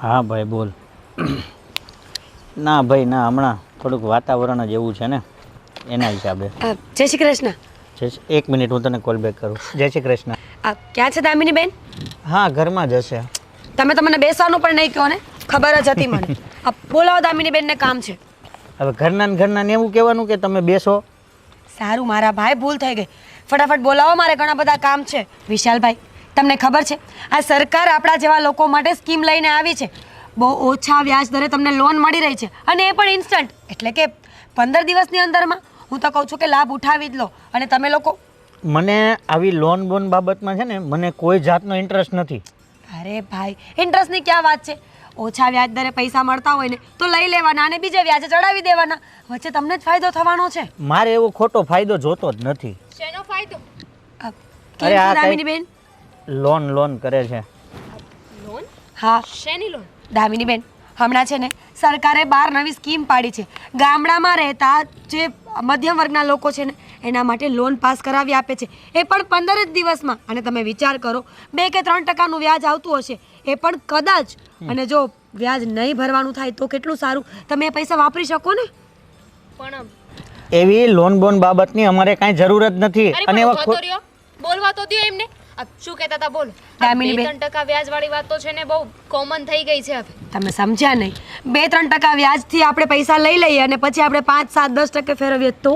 હા ભાઈ બોલ. ના ભાઈ ના, હમણાં થોડુંક વાતાવરણ જ એવું છે ને એના હિસાબે. જય શ્રી કૃષ્ણ. એક મિનિટ, હું તને કોલ બેક કરું. જય શ્રી કૃષ્ણ. ક્યાં છે દામિની બેન? હા, ઘરમાં જ હશે. તમે તો મને બેસવાનું પણ નહીં કહો ને, ખબર જ હતી મને. બોલાવો દામિની બેનને કામ છે. હવે ઘરના ને એવું કહેવાનું કે તમે બેસો? સારું મારા ભાઈ, ભૂલ થઈ ગઈ. ફટાફટ બોલાવો, મારે ઘણા બધા કામ છે. વિશાલભાઈ, તમને ખબર છે આ સરકાર આપણા જેવા લોકો માટે સ્કીમ લઈને આવી છે. બહુ ઓછા વ્યાજ દરે તમને લોન મળી રહી છે, અને એ પણ ઇન્સ્ટન્ટ, એટલે કે 15 દિવસની અંદરમાં. હું તો કહું છું કે લાભ ઉઠાવી જ લો. અને તમે લોકો, મને આવી લોન બોન બાબતમાં છે ને મને કોઈ જાતનો ઇન્ટરેસ્ટ નથી. અરે ભાઈ, ઇન્ટરેસ્ટની ક્યાં વાત છે? ઓછા વ્યાજ દરે પૈસા મળતા હોય ને તો લઈ લેવાના અને બીજે વ્યાજે ચડાવી દેવાના. વચ્ચે તમને જ ફાયદો થવાનો છે. મારે એવો ખોટો ફાયદો જોતો જ નથી. શેનો ફાયદો? કેમ છો દામિની બેન? લોન કરે છે. લોન? હા શેની લોન? દામિની બેન, હમણાં છે ને સરકારે 12 નવી સ્કીમ પાડી છે. ગામડામાં રહેતા જે મધ્યમ વર્ગના લોકો છે ને એના માટે લોન પાસ કરાવી આપે છે, એ પણ 15 જ દિવસમાં. અને તમે વિચાર કરો, 2 કે 3% વ્યાજ આવતું હશે, એ પણ કદાચ. અને જો વ્યાજ નહીં ભરવાનું થાય તો કેટલું સારું, તમે એ પૈસા વાપરી શકો ને. પણ એવી લોન બોન બાબતની અમારે કાંઈ જરૂર જ નથી. અને બોલવા તો દો એમને. શું કહેતા હતા બોલો. દામિની બેન, 3% વ્યાજ વાળી વાત તો છે ને બહુ કોમન થઈ ગઈ છે હવે. તમે સમજ્યા નહીં. 2-3% વ્યાજથી આપણે પૈસા લઈ લઈએ અને પછી આપણે 5-7-10% ફેરવીએ તો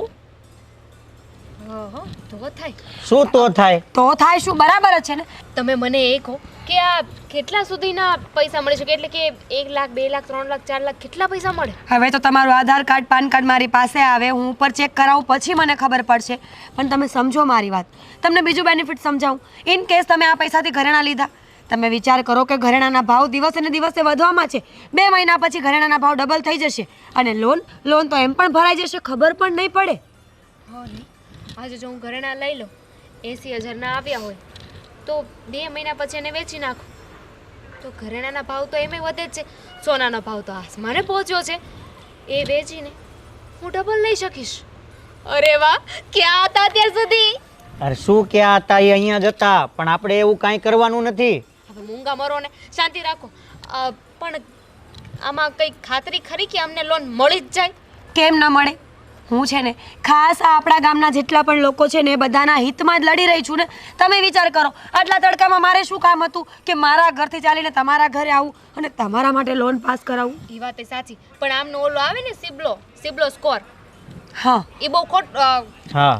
તો થાય. શું તો થાય? તો થાય શું? બરાબર જ છે ને. તમે મને એ કહો કે આ કેટલા સુધીના પૈસા મળે છે? એટલે કે 1 લાખ, 2 લાખ, 3 લાખ, 4 લાખ, કેટલા પૈસા મળે? હવે તો તમારું આધાર કાર્ડ, પાન કાર્ડ મારી પાસે આવે, હું ઉપર ચેક કરાવું પછી મને ખબર પડશે. પણ તમે સમજો મારી વાત. તમને બીજું બેનિફિટ સમજાવું. ઇન કેસ તમે આ પૈસાથી ઘરેણાં લીધા, તમે વિચાર કરો કે ઘરેણાના ભાવ દિવસે ને દિવસે વધવામાં છે. 2 મહિના પછી ઘરેણાના ભાવ ડબલ થઈ જશે. અને લોન તો એમ પણ ભરાઈ જશે, ખબર પણ નહીં પડે. આજે જો હું ઘરેણાં લઈ લઉં, 80,000 ના આવ્યા હોય તો 2 મહિના પછી એને વેચી નાખું તો ઘરેણાના ભાવ તો એમે વધે જ છે. સોનાનો ભાવ તો આસમાને પહોંચ્યો છે. એ વેચીને હું ડબલ લઈ શકીશ. અરે વાહ, ક્યાં હતા અત્યાર સુધી? અરે શું ક્યાં હતા, એ અહીંયા જ હતા. પણ આપણે એવું કાંઈ કરવાનું નથી. હવે મૂંગા મરો ને શાંતિ રાખો. પણ આમાં કંઈ ખાતરી ખરી કે અમને લોન મળી જ જાય? કેમ ન મળે? હું છે ને ખાસ આપણા ગામના જેટલા પણ લોકો છે ને એ બધાના હિતમાં જ લડી રહી છું ને. તમે વિચાર કરો, આટલા તડકામાં મારે શું કામ હતું કે મારા ઘરથી ચાલીને તમારા ઘરે આવું અને તમારા માટે લોન પાસ કરાવું? એ વાત એ સાચી, પણ આમનો ઓલો આવે ને સિબલો સ્કોર, હા એ બહુ ખોટ. હા,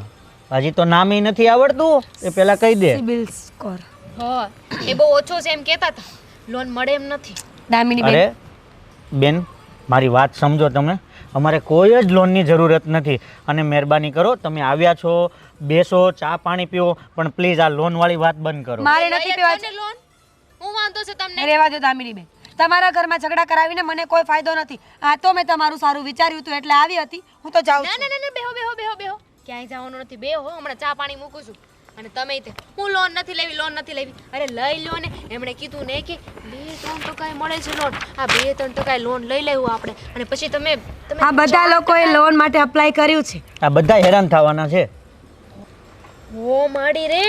હજી તો નામ નથી આવડતું, એ પેલા કહી દે. સિબિલ સ્કોર હા, એ બહુ ઓછો છે એમ કહેતા હતા. લોન મળે એમ નથી. દામિની અરે બેન, બેન, મારી વાત સમજો તમે. અમારે કોઈ જ લોનની જરૂરત નથી. અને મહેરબાની કરો, તમે આવ્યા છો, બેસો, ચા પાણી પીઓ, પણ પ્લીઝ આ લોન વાળી વાત બંધ કરો. મારે નથી પીવા છે લોન. હું વાંધો છે તમને? રહેવા દો દામિની બેન. તમારા ઘરમાં ઝઘડા કરાવીને મને કોઈ ફાયદો નથી. આ તો મેં તમારું સારું વિચાર્યું હતું એટલે આવી હતી. હું તો જાઉં છું. ના, બેહો. ક્યાંય જવાનું નથી. બેહો, હમણાં ચા પાણી મૂકું છું. અને તમે તે હું લોન નથી લેવી. અરે લઈ લો ને. એમણે કીધું ને કે 2-3% મળે છે લોન. આ 2-3% લોન લઈ લેવું આપણે. અને પછી તમે આ બધા લોકોએ લોન માટે અપ્લાય કર્યું છે. આ બધા હેરાન થવાના છે. ઓ માડી રે,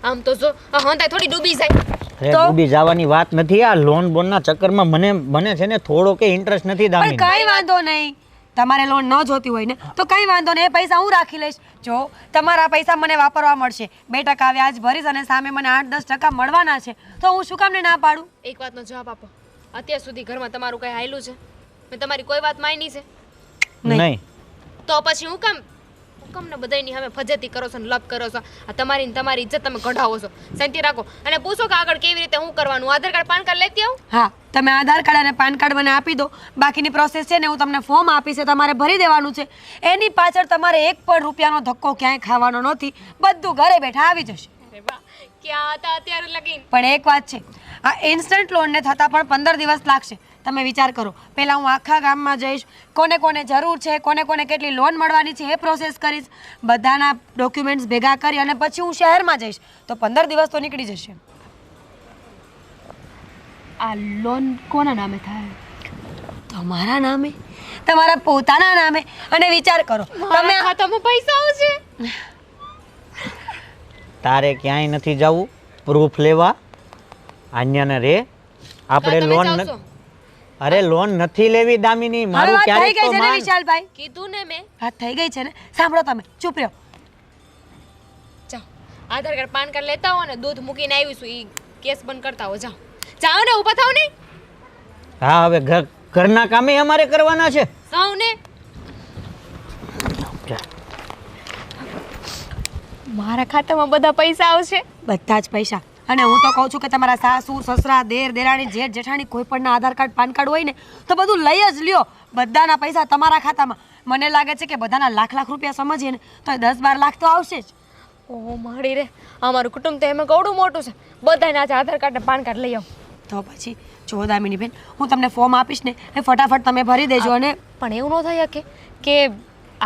આમ તો જો હંતાય થોડી ડૂબી જાય. અરે ડૂબી જવાની વાત નથી. આ લોન બોનના ચક્કરમાં મને છે ને થોડો કે ઇન્ટરેસ્ટ નથી પણ દામિની. કઈ વાંધો નહીં. તમારે લોન ન જોતી હોય ને તો કઈ વાંધો નહીં, એ પૈસા હું રાખી લઈશ. જો તમારા પૈસા મને વાપરવા મળશે, 2% વ્યાજ ભરીશ અને સામે મને 8-10% મળવાના છે, તો હું શું કામને ના પાડું? એક વાતનો જવાબ આપો. અત્યાર સુધી ઘરમાં તમારું કઈ હાયલું છે? મેં તમારી કોઈ વાત માની છે? નહીં. તો પછી હું કામ ને બધાયની સામે ફજેતી કરો છો ને લપ કરો છો? આ તમારી ઇજ્જત તમે કઢાવો છો. શાંતિ રાખો અને પૂછો કે આગળ કેવી રીતે હું કરવાનું. આધાર કાર્ડ, પાન કાર્ડ લેતી આવું? હા, તમે આધાર કાર્ડ અને પાન કાર્ડ મને આપી દો. બાકીની પ્રોસેસ છે ને હું તમને ફોર્મ આપીશ, તમારે ભરી દેવાનું છે. એની પાછળ તમારે 1 પણ રૂપિયાનો ધક્કો ક્યાંય ખાવાનો નથી. બધું ઘરે બેઠા આવી જશે. અરે વાહ, ક્યાં હતા અત્યારે લગીન? પણ એક વાત છે, આ ઇન્સ્ટન્ટ લોનને થતાં પણ 15 દિવસ લાગશે. તમે વિચાર કરો, પહેલાં હું આખા ગામમાં જઈશ, કોને કોને જરૂર છે, કોને કેટલી લોન મળવાની છે એ પ્રોસેસ કરીશ, બધાના ડોક્યુમેન્ટ્સ ભેગા કરી અને પછી હું શહેરમાં જઈશ. તો 15 દિવસ તો નીકળી જશે. આ લોન કોના નામે થાય? તમારા નામે, તમારા પોતાના નામે. અને વિચાર કરો, તમે ખાતામાં પૈસા આવશે. તારે ક્યાંય નથી જવું પ્રૂફ લેવા. આન્યાને રે, આપણે લોન અરે લોન નથી લેવી દામિની, હવે મારું વાત થઈ ક્યારેક ગઈ તો છે ને માન. વિશાલભાઈ, કીધું ને મેં. વાત થઈ ગઈ છે ને. સાંભળો તમે, ચૂપ રહ્યો. જાઓ આધાર કાર્ડ પાન કાર્ડ લેતા હો ને દૂધ મૂકીને આવીશું ઈ કેસ બંધ કરતા હો. જાઓ જાઓ ને, ઊભા થાવ ને. હા હવે ઘરના કામે અમારે કરવાના છે. સૌને મારા ખાતામાં બધા પૈસા આવશે. બધા જ પૈસા. અને હું તો કહું છું કે તમારા સાસુ સસરા દેર દેરાણી જેઠ જેઠાણી કોઈ પણના આધાર કાર્ડ પાન કાર્ડ હોય ને તો બધું લઈ જ લ્યો. બધાના પૈસા તમારા ખાતામાં. મને લાગે છે કે બધાના લાખ લાખ રૂપિયા સમજીએ ને તો 10-12 લાખ તો આવશે જ. ઓહો મારી રે, અમારું કુટુંબ તો એમાં કવડું મોટું છે. બધાના આધાર કાર્ડ ને પાન કાર્ડ લઈ આવો. તો પછી જો દામિની બેન, હું તમને ફોર્મ આપીશ ને એ ફટાફટ તમે ભરી દેજો. અને પણ એવું ન થઈ શકે કે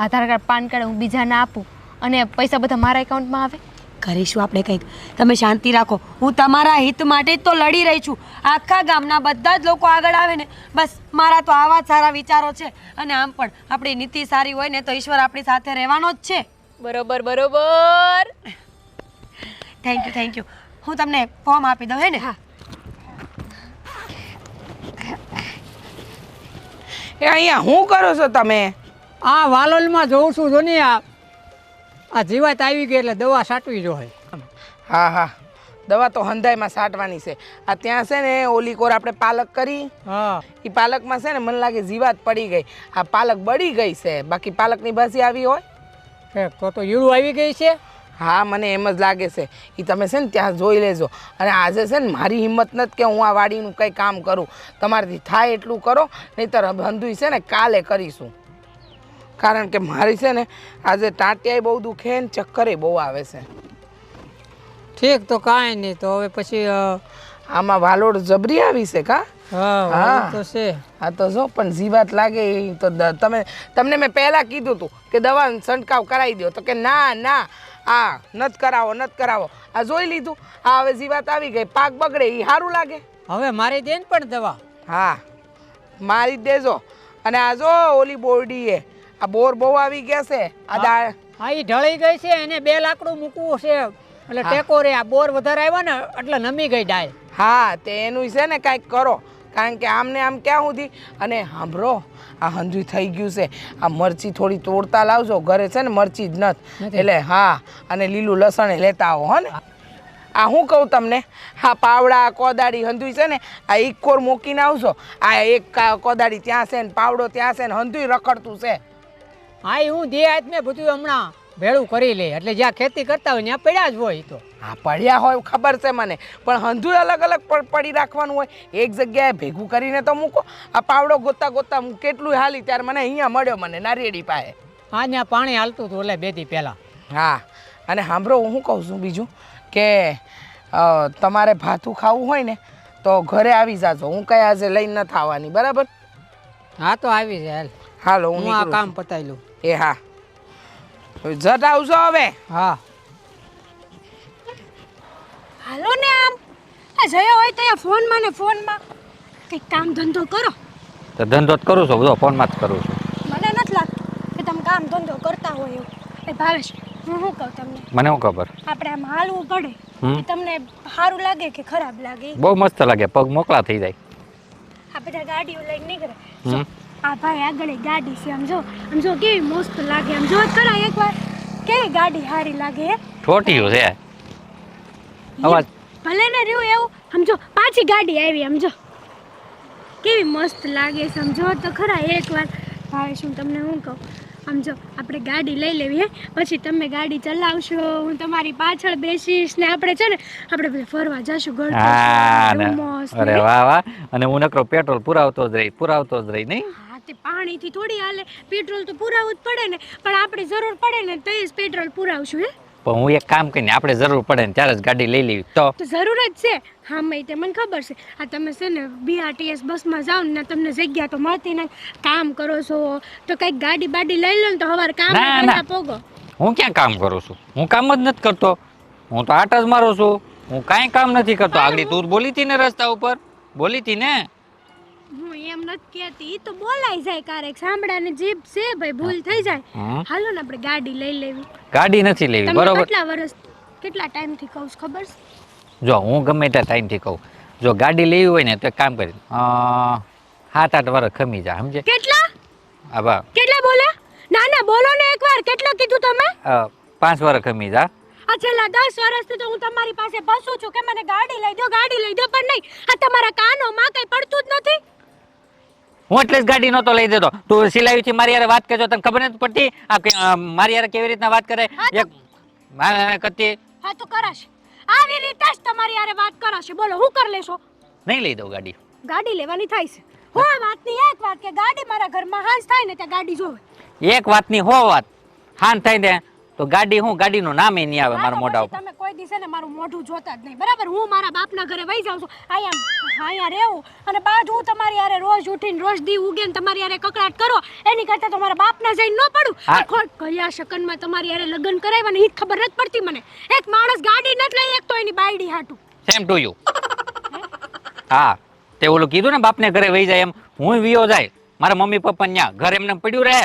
આધાર કાર્ડ પાન કાર્ડ હું બીજાને આપું અને પૈસા બધા મારા એકાઉન્ટમાં આવે. કરીશું આપણે કંઈક. તમે શાંતિ રાખો. હું તમારા હિત માટે જ તો લડી રહી છું. આખા ગામના બધા જ લોકો આગળ આવે ને બસ મારા તો આવા જ સારા વિચારો છે. અને આમ પણ આપણી નીતિ સારી હોય ને તો ઈશ્વર આપણી સાથે રહેવાનો જ છે. બરોબર બરોબર. Thank you. હું તમને ફોર્મ આપી દઉં હે ને? હા. એ અહીંયા શું કરો છો તમે? આ વાલોલમાં જોઉં છું જો ને આ જીવાત આવી ગઈ એટલે દવા છાંટવી જોઈએ. હા દવા તો હંધાઈમાં સાટવાની છે. આ ત્યાં છે ને ઓલી કોર આપણે પાલક કરી, હા એ પાલકમાં છે ને મને લાગે જીવાત પડી ગઈ. આ પાલક બળી ગઈ છે, બાકી પાલકની ભાજી આવી હોય. તો ઈળું આવી ગઈ છે. હા મને એમ જ લાગે છે. એ તમે છે ને ત્યાં જોઈ લેજો. અને આજે છે ને મારી હિંમત નથી કે હું આ વાડીનું કંઈ કામ કરું. તમારાથી થાય એટલું કરો, નહીંતર બંધુઈ છે ને કાલે કરીશું. કારણ કે મારી છે ને આજે ટાંટિયાય બહુ દુખે ને ચક્કરે બહુ આવે છે. ઠીક તો કાંઈ નહીં. તો હવે પછી આમાં વાલોડ જબરી આવી છે કા? હા તો છે. હા તો જો પણ જીવાત લાગે એ તો તમને મેં પહેલાં કીધું હતું કે દવા છંટકાવ કરાવી દો તો કે ના આ નથી કરાવો. આ જોઈ લીધું. આ હવે જીવાત આવી ગઈ, પાક બગડે એ સારું લાગે. હવે મારી દે ને પણ દવા. હા મારી જ દેજો. અને આ જો ઓલી બોરડીએ આ બોર બહુ આવી ગયા છે. આ દાળ હા એ ઢળી ગઈ છે, એને 2 લાકડું મૂકવું છે એટલે ટેકો રે. આ બોર વધારે આવ્યા ને એટલે નમી ગઈ ડાળ. હા તે એનું છે ને કાંઈક કરો, કારણ કે આમને આમ ક્યાં સુધી. અને સાંભળો, આ હંધુય થઈ ગયું છે. આ મરચી થોડી તોડતા લાવજો, ઘરે છે ને મરચી જ નથી એટલે. હા અને લીલું લસણ લેતા આવો હો ને. આ હું કહું તમને, હા પાવડા કોદાળી હંધુય છે ને આ એક કોર મૂકીને આવજો. આ એક કોદાળી ત્યાં છે ને પાવડો ત્યાં છે ને હંધુય રખડતું છે. હા એ હું દે આજ મેં બધું હમણાં ભેળું કરી લે એટલે જ્યાં ખેતી કરતા હોય ત્યાં પડ્યા જ હોય. તો હા પડ્યા હોય ખબર છે મને, પણ હંધુય અલગ અલગ પડી રાખવાનું હોય. એક જગ્યાએ ભેગું કરીને તો મૂકો. આ પાવડો ગોતા હું કેટલું હાલી ત્યારે મને અહીંયા મળ્યો, મને નારિયેળી પાસે. હા ત્યાં પાણી હાલતું હતું એટલે 2 દી પહેલાં. હા અને સાંભળો, હું શું કહું છું બીજું કે તમારે ભાથું ખાવું હોય ને તો ઘરે આવી જાજો. હું કઈ આજે લઈને નથી આવવાની, બરાબર? હા તો આવી જાય. હાલો હું આ કામ પતાવી લઉં. એ હા જટ આવજો હવે. હા હાલો ને આમ આ જયો હોય તો ફોનમાં ને ફોનમાં કંઈક કામ ધંધો કરો. તો ધંધો જ કરું છું, બધો ફોનમાં જ કરું છું. મને નથી લાગતું કે તમે કામ ધંધો કરતા હોય એવું. એ ભાવેશ, હું શું કહું તમને, મને શું ખબર? આપણે આમ હાલવું પડે. એ તમને સારું લાગે કે ખરાબ લાગે? બહુ મસ્ત લાગે, પગ મોકળા થઈ જાય. આ બધા ગાડીઓ લઈને નીકળે. આ ભાઈ આગળ ગાડી છે, આમ જો કેવી મસ્ત લાગે. આમ જો ખરા એકવાર કેવી ગાડી સારી લાગે. હે છોટીયું છે અવાજ. ભલે ને રહ્યું એવું. સમજો પાછી ગાડી આવી, આમ જો કેવી મસ્ત લાગે. સમજો તો ખરા એકવાર. ભાવેશ હું તમને શું કહું, આમ જો આપણે ગાડી લઈ લેવી. પછી તમે ગાડી ચલાવશો, હું તમારી પાછળ બેસીશ ને આપણે છે ને આપણે બધે ફરવા જશું. અરે વાહ. અને હું નકરો પેટ્રોલ પુરાવતો જ રહી નહીં. હા તે પાણીથી થોડી હાલે, પેટ્રોલ તો પુરાવવું જ પડે ને. પણ આપણે જરૂર પડે ને તો જ પેટ્રોલ પુરાવશું. પણ હું એક કામ કરીને આપણે જરૂર પડે ને ત્યારે જ ગાડી લઈ લેવી. તો જરૂર જ છે. હા મેં તે મને ખબર છે. આ તમે છે ને BRTS બસમાં જાઓ ને તમને જગ્યા તો મળતી નહીં, કામ કરો છો તો કંઈક ગાડી બાડી લઈ લો ને તો સવારે કામ પહેલા પોગો. હું ક્યાં કામ કરું છું? હું કામ જ નથી કરતો. હું તો આટા જ મારું છું. હું કાંઈ કામ નથી કરતો. આગળ તું બોલી હતી ને રસ્તા ઉપર, બોલી હતી ને. હું એમ નથી કહેતી, તો બોલાઈ જાય ક્યારેક. સાંભળાને જીભ છે ભાઈ, ભૂલ થઈ જાય. હાલો ને આપણે ગાડી લઈ લેવી. ગાડી નથી લેવી, બરોબર? કેટલા ટાઈમથી કહું છું ખબર છે? જો હું ગમે ત્યાં ટાઈમથી કહું, જો ગાડી લેવી હોય ને તો એક કામ કરી 7-8 વર્ષ ખમી જા સમજે. કેટલા આબા કેટલા બોલ્યા? ના ના બોલો ને એકવાર, કેટલા કીધું તમે? 5 વર્ષ ખમી જા. આ છેલ્લા 10 વર્ષથી તો હું તમારી પાસે બસું છું કે મને ગાડી લઈ દો પણ નહીં. આ તમારા કાનોમાં કઈ પડતું જ નથી. હું એટલે જ ગાડી નહોતો લઈ દેતો. તું સિલાઈથી મારી યારે વાત કરજો, તને ખબર નથી પડતી મારી યારે કેવી રીતના વાત કરે? એક કરતી હા તો કરાશે, આવી રીતે જ તમારી યારે વાત કરાશે. બોલો હું કરી લેશો? નહીં લઈ દઉં ગાડી. ગાડી લેવાની થાય છે. હો વાતની એક વાત કે ગાડી મારા ઘરમાં હાંસ થાય ને ત્યાં ગાડી જોવે. એક વાતની હો વાત હાન થાય ને તો ગાડી હું ગાડીનું નામે નહીં આવે મારા મોઢા ઉપર. તમે કોઈ દિવસે ને મારું મોઢું જોતા જ નહીં, બરાબર? હું મારા બાપના ઘરે વહી જાઉં છું, અહીંયા રહેવું અને બાદ હું તમારી યારે રોજ ઉઠીને રોજ દી ઉગે ને તમારી યારે કકડાટ કરો એની કરતા તો મારા બાપના જઈને ન પડું. ખોટ કયા શકનમાં તમારી યારે લગ્ન કરાવ્યા ને એ ખબર નથી પડતી મને. એક માણસ ગાડી નથી લઈ એક તો એની બાયડી હાટું. Same to you. હા તે ઓલું કીધું ને બાપને ઘરે વહી જાય એમ હું વિયો જાય મારા મમ્મી પપ્પા ન્યા ઘર એમને પડ્યું રહે,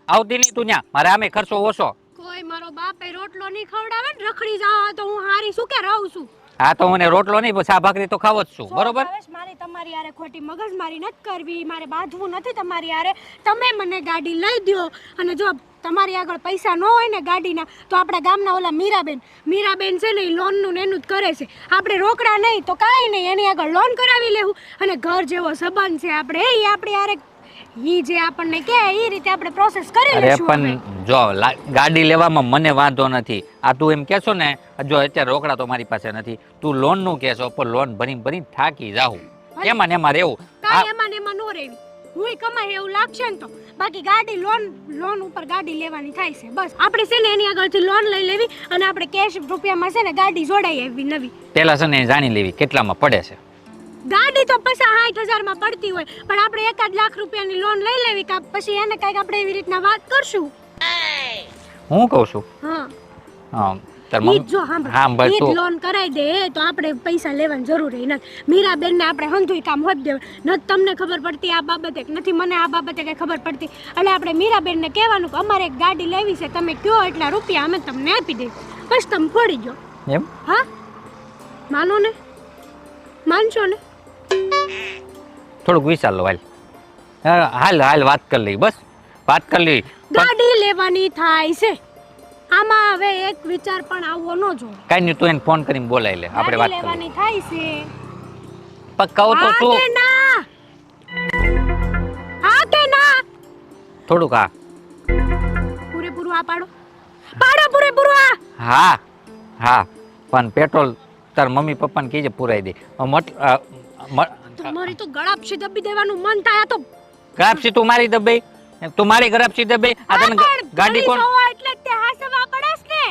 આવતી નહીં તું ન્યા. મારે આમે ખર્ચો ઓછો. કોઈ મારો બાપ એ રોટલો નહીં ખવડાવે ને રખડી જાવ તો હું હારી શું કે રહું છું. હા તો મને રોટલો નહીં પણ ભાખરી તો ખાવ જ છું, બરોબર? મારી તમારી યારે ખોટી મગજમારી નથી કરવી, મારે બાંધવું નથી તમારી યારે. તમે મને ગાડી લઈ દ્યો અને જો તમારી આગળ પૈસા ન હોય ને ગાડીના તો આપણા ગામના ઓલા મીરાબેન છે ને એ લોનનું ને એનું જ કરે છે. આપણે રોકડા નહીં તો કાંઈ નહીં, એની આગળ લોન કરાવી લેવું અને ઘર જેવો સંબંધ છે આપણે એ આપણે યારે ઈ જે આપણને કે ઈ રીતે આપણે પ્રોસેસ કરી અરે લેશું. પણ જો ગાડી લેવામાં મને વાંધો નથી. આ તું એમ કહેશો ને જો અત્યારે રોકડા તો મારી પાસે નથી, તું લોન નું કહેશો પણ લોન ભરી થાકી જાઉં એમાં ને એમાં રહેવું. કાંઈ એમાં ને એમાં નો રહેવી, હું કમાય એવું લાગશે ને તો. બાકી ગાડી લોન ઉપર ગાડી લેવાની થાય છે બસ. આપણે છે ને એની આગળથી લોન લઈ લેવી અને આપણે કેશ રૂપિયામાં છે ને ગાડી જોડાઈ આવી નવી. પેલા છે ને જાણી લેવી કેટલામાં પડે છે. ગાડી તો પછી 60,000 માં પડતી હોય પણ આપણે 1 લાખ રૂપિયાની લોન લઈ લેવી કે પછી એને કઈક આપણે એવી રીતના વાત કરશું. હું કહું છું હા તાર ઈ જો સાંભળ ઈ તું લોન કરાઈ દે તો આપણે પૈસા લેવાની જરૂર નથી. મીરાબેન ને આપણે હંધુય કામ હોત દેવ ન તમને ખબર પડતી આ બાબતે નથી મને આ બાબતે કઈ ખબર પડતી એટલે આપણે મીરાબેન ને કહેવાનું કે અમારે એક ગાડી લેવી છે, તમે કયો એટલા રૂપિયા અમે તમને આપી દઈએ બસ તમે ફોડી ગયો એમ. હા માનો ને, માનશો ને? થોડુંક વિચાર લો હાલ વાત કરી લઈ, બસ વાત કરી લઈ. ગાડી લેવાની થાય છે આમાં હવે એક વિચાર પણ આવવો ન જોઈએ. કઈ નહીં તું એને ફોન કરીને બોલાવી લે આપણે વાત કરી લેવાની થાય છે પણ કહું તો તું હા કે ના થોડુંક પૂરેપૂરું આ પાડો પૂરેપૂરું આ. હા પણ પેટ્રોલ તાર મમ્મી પપ્પાને કીજે પુરાઈ દે. તમારી તો ગળાપસી દબી દેવાનું મન થાય તો ગરાપસી તું મારી દબાઈ, તું મારી ગરાપસી દબાઈ. આ તને ગાડી કોણ એટલે તે હાસવા પડસ ને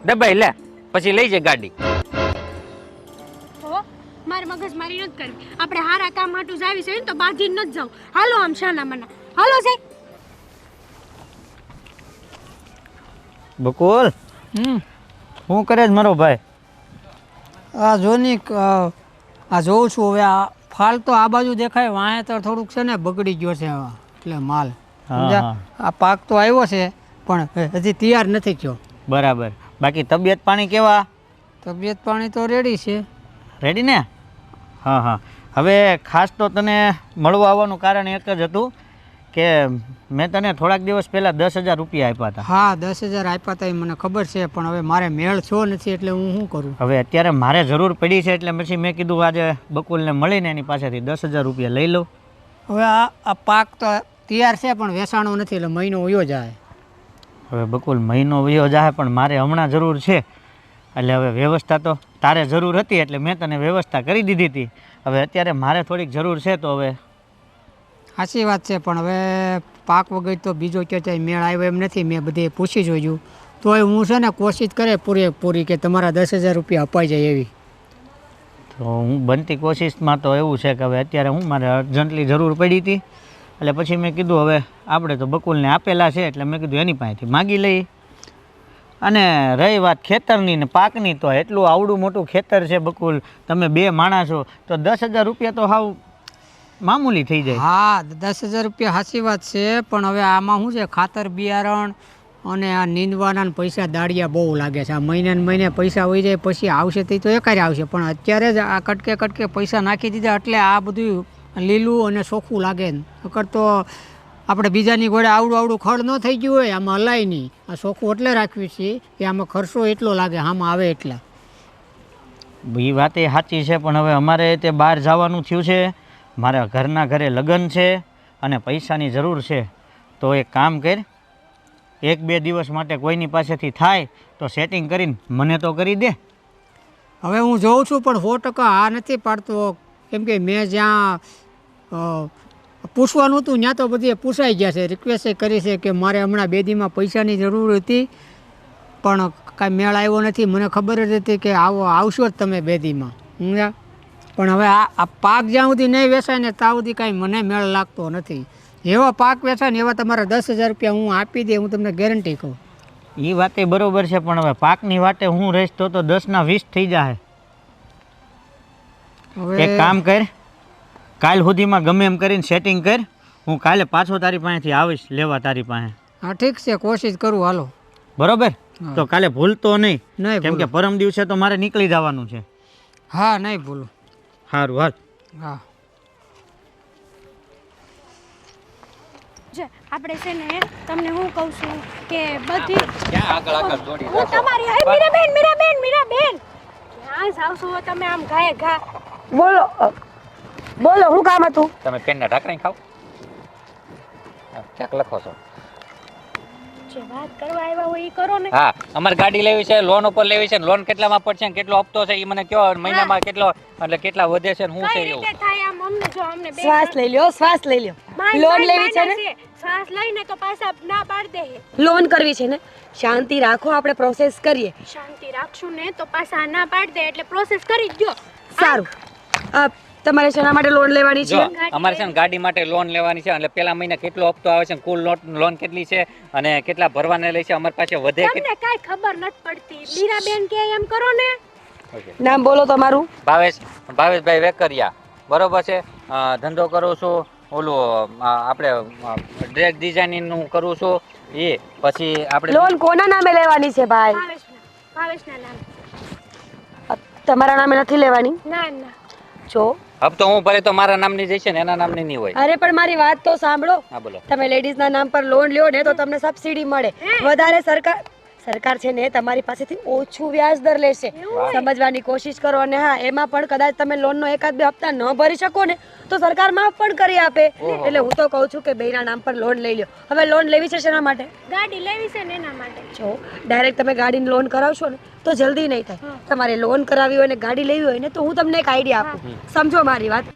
દબાઈ લે પછી લઈ જાય ગાડી. તો મારે મગજ મારી નથી કરવી, આપણે હારા કામ હાટું જાવી છે તો બાજી ન જાવ. હાલો આમ શાના મના હાલો છે. બકુલ શું કરે છે મારો ભાઈ? આ જોની આ જોઉં છું હવે આ ફાલ તો આ બાજુ દેખાય વાંહે તો થોડુંક છે ને બગડી ગયો છે એટલે માલ સમજ્યા. આ પાક તો આવ્યો છે પણ હજી તૈયાર નથી થયો. બરાબર. બાકી તબિયત પાણી કેવા? તબિયત પાણી તો રેડી છે. રેડી ને? હા હવે ખાસ તો તને મળવા આવવાનું કારણ એક જ હતું કે મેં તને થોડાક દિવસ પહેલાં 10,000 રૂપિયા આપ્યા હતા. હા 10,000 આપ્યા હતા એ મને ખબર છે પણ હવે મારે મેળ છો નથી એટલે હું શું કરું. હવે અત્યારે મારે જરૂર પડી છે એટલે પછી મેં કીધું આજે બકુલને મળીને એની પાસેથી 10,000 રૂપિયા લઈ લઉં. હવે આ પાક તો તૈયાર છે પણ વેચાણો નથી એટલે મહિનો વયો જાય. હવે બકુલ મહિનો વયો જાય પણ મારે હમણાં જરૂર છે એટલે હવે વ્યવસ્થા તો તારે જરૂર હતી એટલે મેં તને વ્યવસ્થા કરી દીધી હતી. હવે અત્યારે મારે થોડીક જરૂર છે તો હવે સાચી વાત છે પણ હવે પાક વગર તો બીજો ક્યાંય મેળ આવ્યો એમ નથી. મેં બધે પૂછી જોયું તોય હું છે ને કોશિશ કરે પૂરી કે તમારા 10,000 રૂપિયા અપાઈ જાય એવી. તો હું બનતી કોશિશમાં તો એવું છે કે હવે અત્યારે હું મારે અર્જન્ટલી જરૂર પડી હતી એટલે પછી મેં કીધું હવે આપણે તો બકુલને આપેલા છે એટલે મેં કીધું એની પાસેથી માગી લઈ. અને રહી વાત ખેતરની ને પાકની તો એટલું આવડું મોટું ખેતર છે બકુલ, તમે 2 માણસ છો તો 10,000 રૂપિયા તો હાવ મામૂલી થઈ જાય. હા 10,000 રૂપિયા સાચી વાત છે પણ હવે આમાં શું છે ખાતર બિયારણ અને આ નીંદવાના પૈસા દાડિયા બહુ લાગે છે. આ મહિને પૈસા હોઈ જાય પછી આવશે તે તો એકારે આવશે પણ અત્યારે જ આ કટકે પૈસા નાખી દીધા એટલે આ બધું લીલું અને ચોખ્ખું લાગે ને નકર તો આપણે બીજાની ઘોડે આવડું ખડ ન થઈ ગયું હોય આમાં હલાય નહીં. આ ચોખ્ખું એટલે રાખવી છે કે આમાં ખર્ચો એટલો લાગે આમાં આવે એટલા. એ વાત એ સાચી છે, પણ હવે અમારે તે બહાર જવાનું થયું છે, મારા ઘરના ઘરે લગ્ન છે અને પૈસાની જરૂર છે. તો એક કામ કર, 1-2 દિવસ માટે કોઈની પાસેથી થાય તો સેટિંગ કરીને મને તો કરી દે. હવે હું જોઉં છું પણ 100% આ નથી પાડતો, કેમ કે મેં જ્યાં પૂછવાનું હતું ત્યાં તો બધી પૂછાઈ ગયા છે. રિક્વેસ્ટ કરી છે કે મારે હમણાં 2 દીમાં પૈસાની જરૂર હતી પણ કાંઈ મેળ આવ્યો નથી. મને ખબર જ હતી કે આવશો જ તમે 2 દીમાં. સમજ્યા? પણ હવે આ પાક જ્યાં સુધી નહીં વેચાય ને ત્યાં સુધી કાંઈ મને મેળ લાગતો નથી. એવા પાક વેચાય ને એવા તમારા 10,000 રૂપિયા હું આપી દે, હું તમને ગેરંટી કહું. એ વાતે બરોબર છે, પણ હવે પાકની વાતે હું રહીશ તો 10ના 20 થઈ જાય. હવે એક કામ કર, કાલ સુધીમાં ગમે એમ કરીને સેટિંગ કર, હું કાલે પાછો તારી પાસેથી આવીશ લેવા તારી પાસે. હા ઠીક છે, કોશિશ કરું. હાલો બરોબર? તો કાલે ભૂલતો નહીં, નહીં કેમ કે પરમ દિવસે તો મારે નીકળી જવાનું છે. હા નહીં ભૂલું. સારું હાલ. હા જે આપણે છે ને તમને હું કહું છું કે બધી ક્યાં આગળ દોડી હું તમારી હે મીરાબેન ક્યાં જાવ છો તમે આમ ઘાએ ઘા? બોલો બોલો, શું કામ હતું? તમે પેનના ઢાંકણી ખાવ ક્યાંક લખો છો? જે વાત કરવા આવ્યા હોય એ કરો ને. હા, અમારે ગાડી લેવી છે, લોન ઉપર લેવી છે. લોન કેટલામાં પડશે ને કેટલો હપ્તો છે એ મને કયો, મહિનામાં કેટલો એટલે કેટલા વધે છે ને શું છે કઈ એવું? રીતે થાય આમ અમને જો અમને બે શ્વાસ લઈ લ્યો, શ્વાસ લઈ લ્યો. લોન લેવી છે ને, શ્વાસ લઈને તો પાછા ના પાડ દે. લોન કરવી છે ને, શાંતિ રાખો, આપણે પ્રોસેસ કરીએ. શાંતિ રાખશું ને તો પાછા ના પાડ દે એટલે પ્રોસેસ કરી જ દો. સારું. તમારે શેના માટે લોન લેવાની જો છે? અમારે છે ને ગાડી માટે લોન લેવાની છે, એટલે પેલા મહિને કેટલો હપ્તો આવે છે, કુલ લોન કેટલી છે અને કેટલા ભરવાના લે છે, અમારી પાસે વધે તમને કાઈ ખબર નથી પડતી. મીરાબેન કે એમ કરો ને. નામ બોલો તમારું. ભાવેશભાઈ વેકરિયા. બરોબર છે. ધંધો કરું છું, ઓલું આપણે ડ્રેસ ડિઝાઇનિંગ નું કરું છું. એ પછી આપણે લોન કોના નામે લેવાની છે ભાઈ? ભાવેશના નામ. તમારા નામે નથી લેવાની? ના ના. જો હપ્તો હું ભરે તો મારા નામની જશે ને એના નામની નહીં હોય. અરે પણ મારી વાત તો સાંભળો. હા બોલો. તમે લેડીઝ ના નામ પર લોન લ્યો ને તો તમને સબસિડી મળે. વધારે સરકાર છે ને તમારી પાસેથી ઓછું વ્યાજ દર લેશે. સમજવાની કોશિશ કરો. અને હા, એમાં પણ કદાચ તમે લોન નો 1-2 હપ્તા ન ભરી શકો ને તો સરકાર માફ પણ કરી આપે. એટલે હું તો કહું છું કે બેયના નામ પર લોન લઈ લ્યો. હવે લોન લેવી છે શેના માટે? ગાડી લેવી છે ને એના માટે. જો ડાયરેક્ટ તમે ગાડીની લોન કરાવશો ને તો જલ્દી નહીં થાય. તમારે લોન કરાવી હોય ને ગાડી લેવી હોય ને તો હું તમને એક આઈડિયા આપું. સમજો મારી વાત.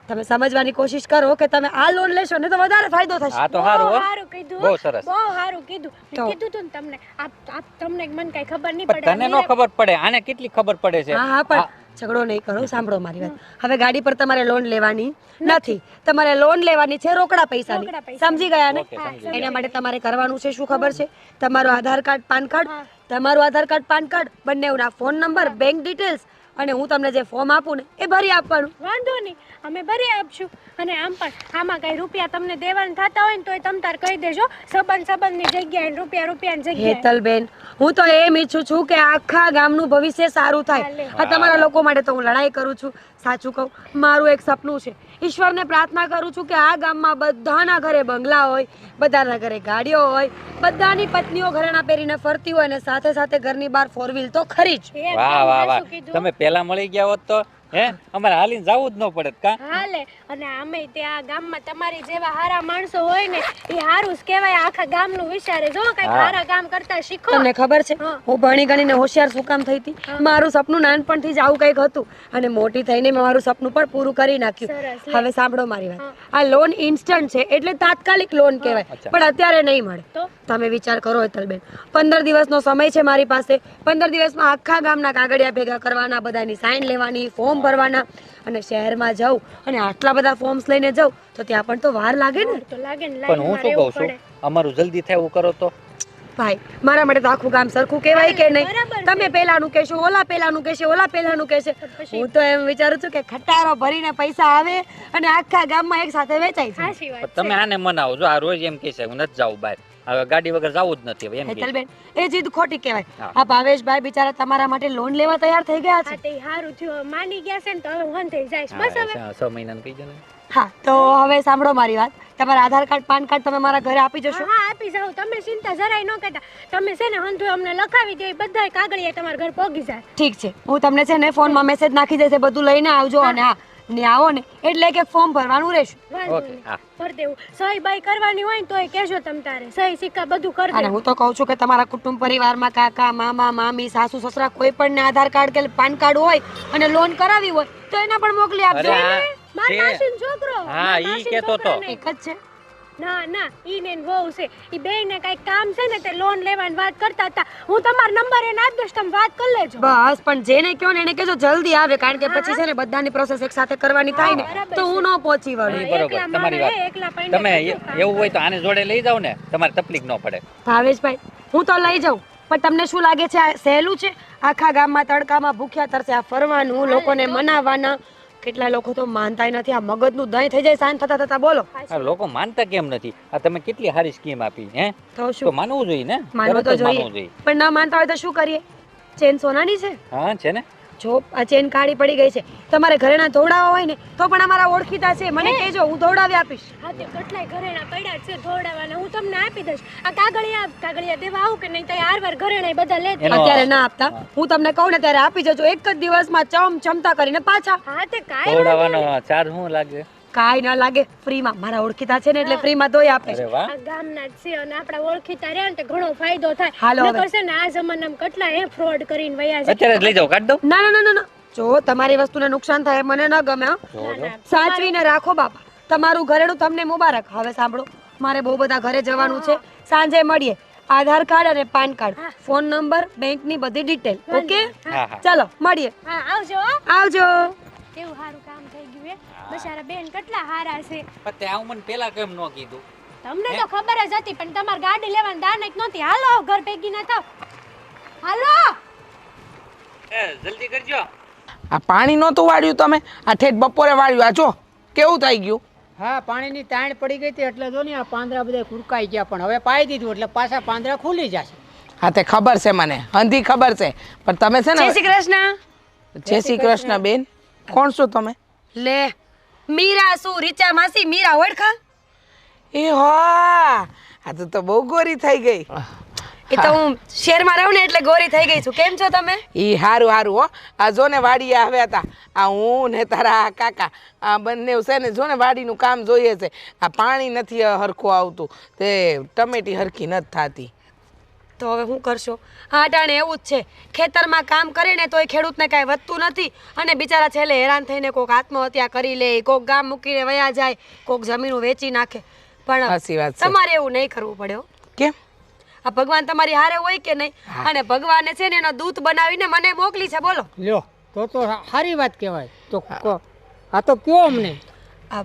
તમે સમજવાની કોશિશ કરો કે તમે આ લોન લેશો ને તો વધારે ફાયદો થશે. હા તો સારું હો. સારું કીધું. બહુ સરસ. બહુ સારું કીધું. મેં કીધું તું ને તમને. આપ તમને મને કઈ ખબર નહીં પણ પડે. તને નો ખબર પડે, આને કેટલી ખબર પડે છે? હા હા, પણ ઝઘડો નહીં કરો. સાંભળો મારી વાત. હવે ગાડી પર તમારે લોન લેવાની નથી. તમારે લોન લેવાની છે રોકડા પૈસાની. સમજી ગયા ને? એના માટે તમારે કરવાનું છે શું ખબર છે? તમારું આધાર કાર્ડ, પાન કાર્ડ બંનેના ફોન નંબર, બેંક ડિટેલ્સ અને હું તમને જે ફોર્મ આપું ને એ ભરી આપવાનું. વાંધો નહીં, અમે ભરી આપશું. અને આમ પણ આમાં કઈ રૂપિયા તમને દેવાના થતા હોય ને તોય તમ તાર કહી દેજો. સંબંધની જગ્યાએ રૂપિયાની જગ્યાએ. હેતલબેન, હું તો એમ ઈચ્છું છું કે આખા ગામનું ભવિષ્ય સારું થાય. આ તમારા લોકો માટે તો હું લડાઈ કરું છું. સાચું કહું, મારું એક સપનું છે. ઈશ્વરને પ્રાર્થના કરું છું કે આ ગામમાં બધાના ઘરે બંગલા હોય, બધાના ઘરે ગાડીઓ હોય, બધાની પત્નીઓ ઘરેણા પહેરીને ફરતી હોય અને સાથે સાથે ઘરની બહાર 4 વ્હીલ તો ખરી જ. વાહ વાહ વાહ, તમે પેલા મળી ગયા હોત તો અમારે હાલીને જવું જ ન પડે કા? હાલે. અને આમે ત્યાં ગામમાં તમારી જેવા હારા માણસો હોય ને એ હારું જ કહેવાય. આખા ગામનું વિચારે જો કઈ હારા કામ કરતા શીખો. તમને ખબર છે હું ભણી ગણીને હોશિયાર શું કામ થઈ હતી? મારું સપનું નાનપણથી જ આવું કંઈક હતું અને મોટી થઈને મેં મારું સપનું પણ પૂરું કરી નાખ્યું. હવે સાંભળો મારી વાત. આ લોન ઇન્સ્ટન્ટ છે એટલે તાત્કાલિક લોન કહેવાય, પણ અત્યારે નહીં મળે. તમે વિચાર કરો હેતલબેન, 15 દિવસનો સમય છે મારી પાસે. 15 દિવસમાં આખા ગામના કાગળિયા ભેગા કરવાના, બધાની સાઈન લેવાની, ફોર્મ ભરવાના અને શહેરમાં જાઉં અને આટલા બધા ફોર્મ્સ લઈને જાઉં તો ત્યાં પણ તો વાર લાગે ને. તો લાગે ને પણ હું લાઈનમાં શું કહું રહેવું છું પડે. અમારું જલ્દી થાય એવું કરો તો. ભાઈ મારા માટે તો આખું ગામ સરખું કહેવાય કે નહીં? બરાબર છે. તમે પહેલાનું કહેશો, ઓલા પહેલાનું કહેશે, ઓલા પહેલાનું કહેશે. હું તો એમ વિચારું છું કે ખટારો ભરીને પૈસા આવે અને આખા ગામમાં એક સાથે વેચાઈ જાય. સાચી વાત પણ તમે આને મનાવો જો આ રોજ એમ કહે છે હું નથી જાઉં બહાર, હવે ગાડી વગર જવું જ નથી હવે એમ કહે. હેતલબેન એ જીદ ખોટી કહેવાય. હા. આ ભાવેશભાઈ બિચારા તમારા માટે લોન લેવા તૈયાર થઈ ગયા છે. હા તે હારું થયું માની ગયા છે ને તો હવે હું થઈ જાય બસ હવે. 6 મહિનાનું કહી દો ને. હા તો હવે સાંભળો મારી વાત. તમારા આધાર કાર્ડ પાન કાર્ડ તમે મારા ઘરે આપી જશો? હા આપી જાવ તમે ચિંતા જરાય ન કરતા. તમે છે ને હંધુ અમને લખાવી દે બધા કાગળિયા તમારા ઘર પહોંચી જાય. ઠીક છે હું તમને છે ને ફોનમાં મેસેજ નાખી દઈશ, એ બધું લઈને આવજો. અને હા ને આવો ને એટલે કે ફોર્મ ભરવાનું રહેશે. વાંધો ઓકે, નહીં. હા. ભરી દેવું સહી બાઈ કરવાની હોય ને તોય કહેજો તમ તારે સહી સિક્કા બધું કરી અને દેવું. હું તો કહું છું કે તમારા કુટુંબ પરિવારમાં કાકા મામા મામી સાસુ સસરા કોઈ પણ ને આધાર કાર્ડ કે પાન કાર્ડ હોય અને લોન કરાવી હોય તો એના પણ મોકલી આપજો. અરે હા, મારા છે. માસીનો છોકરો હા, મારા ઈ માસીનો કહેતો છોકરો તો. નહીં. એક જ છે. ના ના ઈ ને વહુ છે ઈ બેયને કાંઈક કામ છે ને તે લોન લેવાની વાત કરતા હતા. હું તમારો નંબર એને આપી દઈશ તમે વાત કરી લેજો. બસ પણ જેને કહો ને એને કહેજો જલ્દી આવે, કારણ કે પછી છે ને બધાની પ્રોસેસ એક સાથે કરવાની થાય ને બરાબર તો હું ન પહોંચી વળું. ઈ બરોબર એકલા તમારી મારે વાત. એકલા પૈણે તમે કેટલું કામ એવું હોય તો આને જોડે લઈ જાવ ને તમારે તકલીફ ન પડે. ભાવેશભાઈ હું તો લઈ જાઉં, પણ તમને શું લાગે છે આ સહેલું છે? આખા ગામમાં તડકામાં ભૂખ્યા તરસે આ ફરવાનું, લોકોને મનાવવાના. કેટલા લોકો તો માનતાય નથી. આ મગજનું દહીં થઈ જાય શાંત થતા થતા. બોલો આ લોકો માનતા કેમ નથી? આ તમે કેટલી સારી સ્કીમ આપી હે તો તો શું માનવું જોઈએ ને. માનવું તરત તો જ માનવું જોઈએ, પણ ન માનતા હોય તો શું કરીએ? ચેન સોનાની છે. હા છે ને. જો આ ચેન કાળી પડી ગઈ છે, તમારે ઘરેણા ધોવડાવવા હોય ને તો પણ અમારા ઓળખીતા છે, મને કહેજો હું ધોવડાવી આપીશ. હા તે કેટલાય ઘરેણા પડ્યા છે ધોવડાવવાના હું તમને આપી દઈશ. આ કાગળિયા દેવા આવું કે નહીં તો હારવાર ઘરેણા બધા લેતા. એનો- અત્યારે ના આપતા, હું તમને કહું ને ત્યારે આપી જજો. એક જ દિવસમાં ચમતા કરીને પાછા. હા તે કાંઈ ખવડાવવાનો ચાર્જ શું લાગે? કાંઈ ના લાગે, ફ્રીમાં. મારા ઓળખીતા છે ને એટલે ફ્રીમાં ધોઈ આપે છે. અરે વાહ. આ ગામના જ છે અને આપણા ઓળખીતા રહ્યા ને તે ઘણો ફાયદો થાય. હાલો હવે. નકર છે ને આ જમાનામાં કેટલા ફ્રોડ કરીને વયા જાય. અત્યારે જ લઈ જાઓ, કાઢ દો. ના ના ના ના ના. જો તમારી વસ્તુને નુકસાન થાય એ મને ન ગમે. હો. સાચવીને રાખો બાપા. તમારું ઘરેણું તમને મુબારક. હવે સાંભળો, મારે બહુ બધા ઘરે જવાનું છે. સાંજે મળીએ. આધાર કાર્ડ અને પાન કાર્ડ, ફોન નંબર, બેંકની બધી ડિટેલ. ઓકે હા હા. ચાલો મળીએ. હા આવજો હો. આવજો. કેવું સારું કામ થઈ ગયું હે બચારા બેન કેટલા હારા છે. પણ તે આવું મને પેલા કેમ ન કીધું? તમને તો ખબર જ હતી પણ તમારે ગાડી લેવાની દાનત નહોતી. હાલો ઘર ભેગી ના થાવ. હાલો જલ્દી કરજો. આ પાણી નહોતું વાળ્યું તમે? આ ઠેઠ બપોરે વાળ્યું. આ જો કેવું થઈ ગયું. હા પાણીની તાણ પડી ગઈ હતી એટલે જો ને આ પાંદડા બધા કુરકાઈ ગયા, પણ હવે પાઈ દીધું એટલે પાછા પાંદડા ખુલી જશે. હા તે ખબર છે મને, હંધી ખબર છે, પણ તમે છે જય ને શ્રી કૃષ્ણ. જય શ્રી કૃષ્ણ બેન. કોણ છો તમે? લે મીરા શું? રીચા માસી મીરા ઓળખા? એ હા, આ તો બહુ ગોરી થઈ ગઈ. એ તો હું શહેરમાં રહું ને એટલે ગોરી થઈ ગઈ છું. કેમ છો તમે? ઈ હારું હારું હો. આ જો ને વાડીએ આવ્યા હતા. આ હું ને તારા કાકા આ બંને છે ને જો ને વાડીનું કામ જોઈએ છે. આ પાણી નથી હરખું આવતું, તે ટમેટી હરખી નથી થતી. તો હવે શું કરશો? આ ટાણે એવું જ છે, ખેતરમાં કામ કરે ને તોય ખેડૂતને કાંઈ વધતું નથી અને બિચારા છેલ્લે હેરાન થઈને કોક આત્મહત્યા કરી લે, કોક ગામ મૂકીને વયા જાય, કોક જમીનો વેચી નાખે. પણ સાચી વાત છે. તમારે એવું નહીં કરવું પડે હો. કેમ? આ ભગવાન તમારી હારે હોય કે નહીં, અને ભગવાને છે ને એનો દૂત બનાવીને મને મોકલી છે. બોલો લ્યો તો સારી વાત કહેવાય. તો આ તો કયો અમને. આ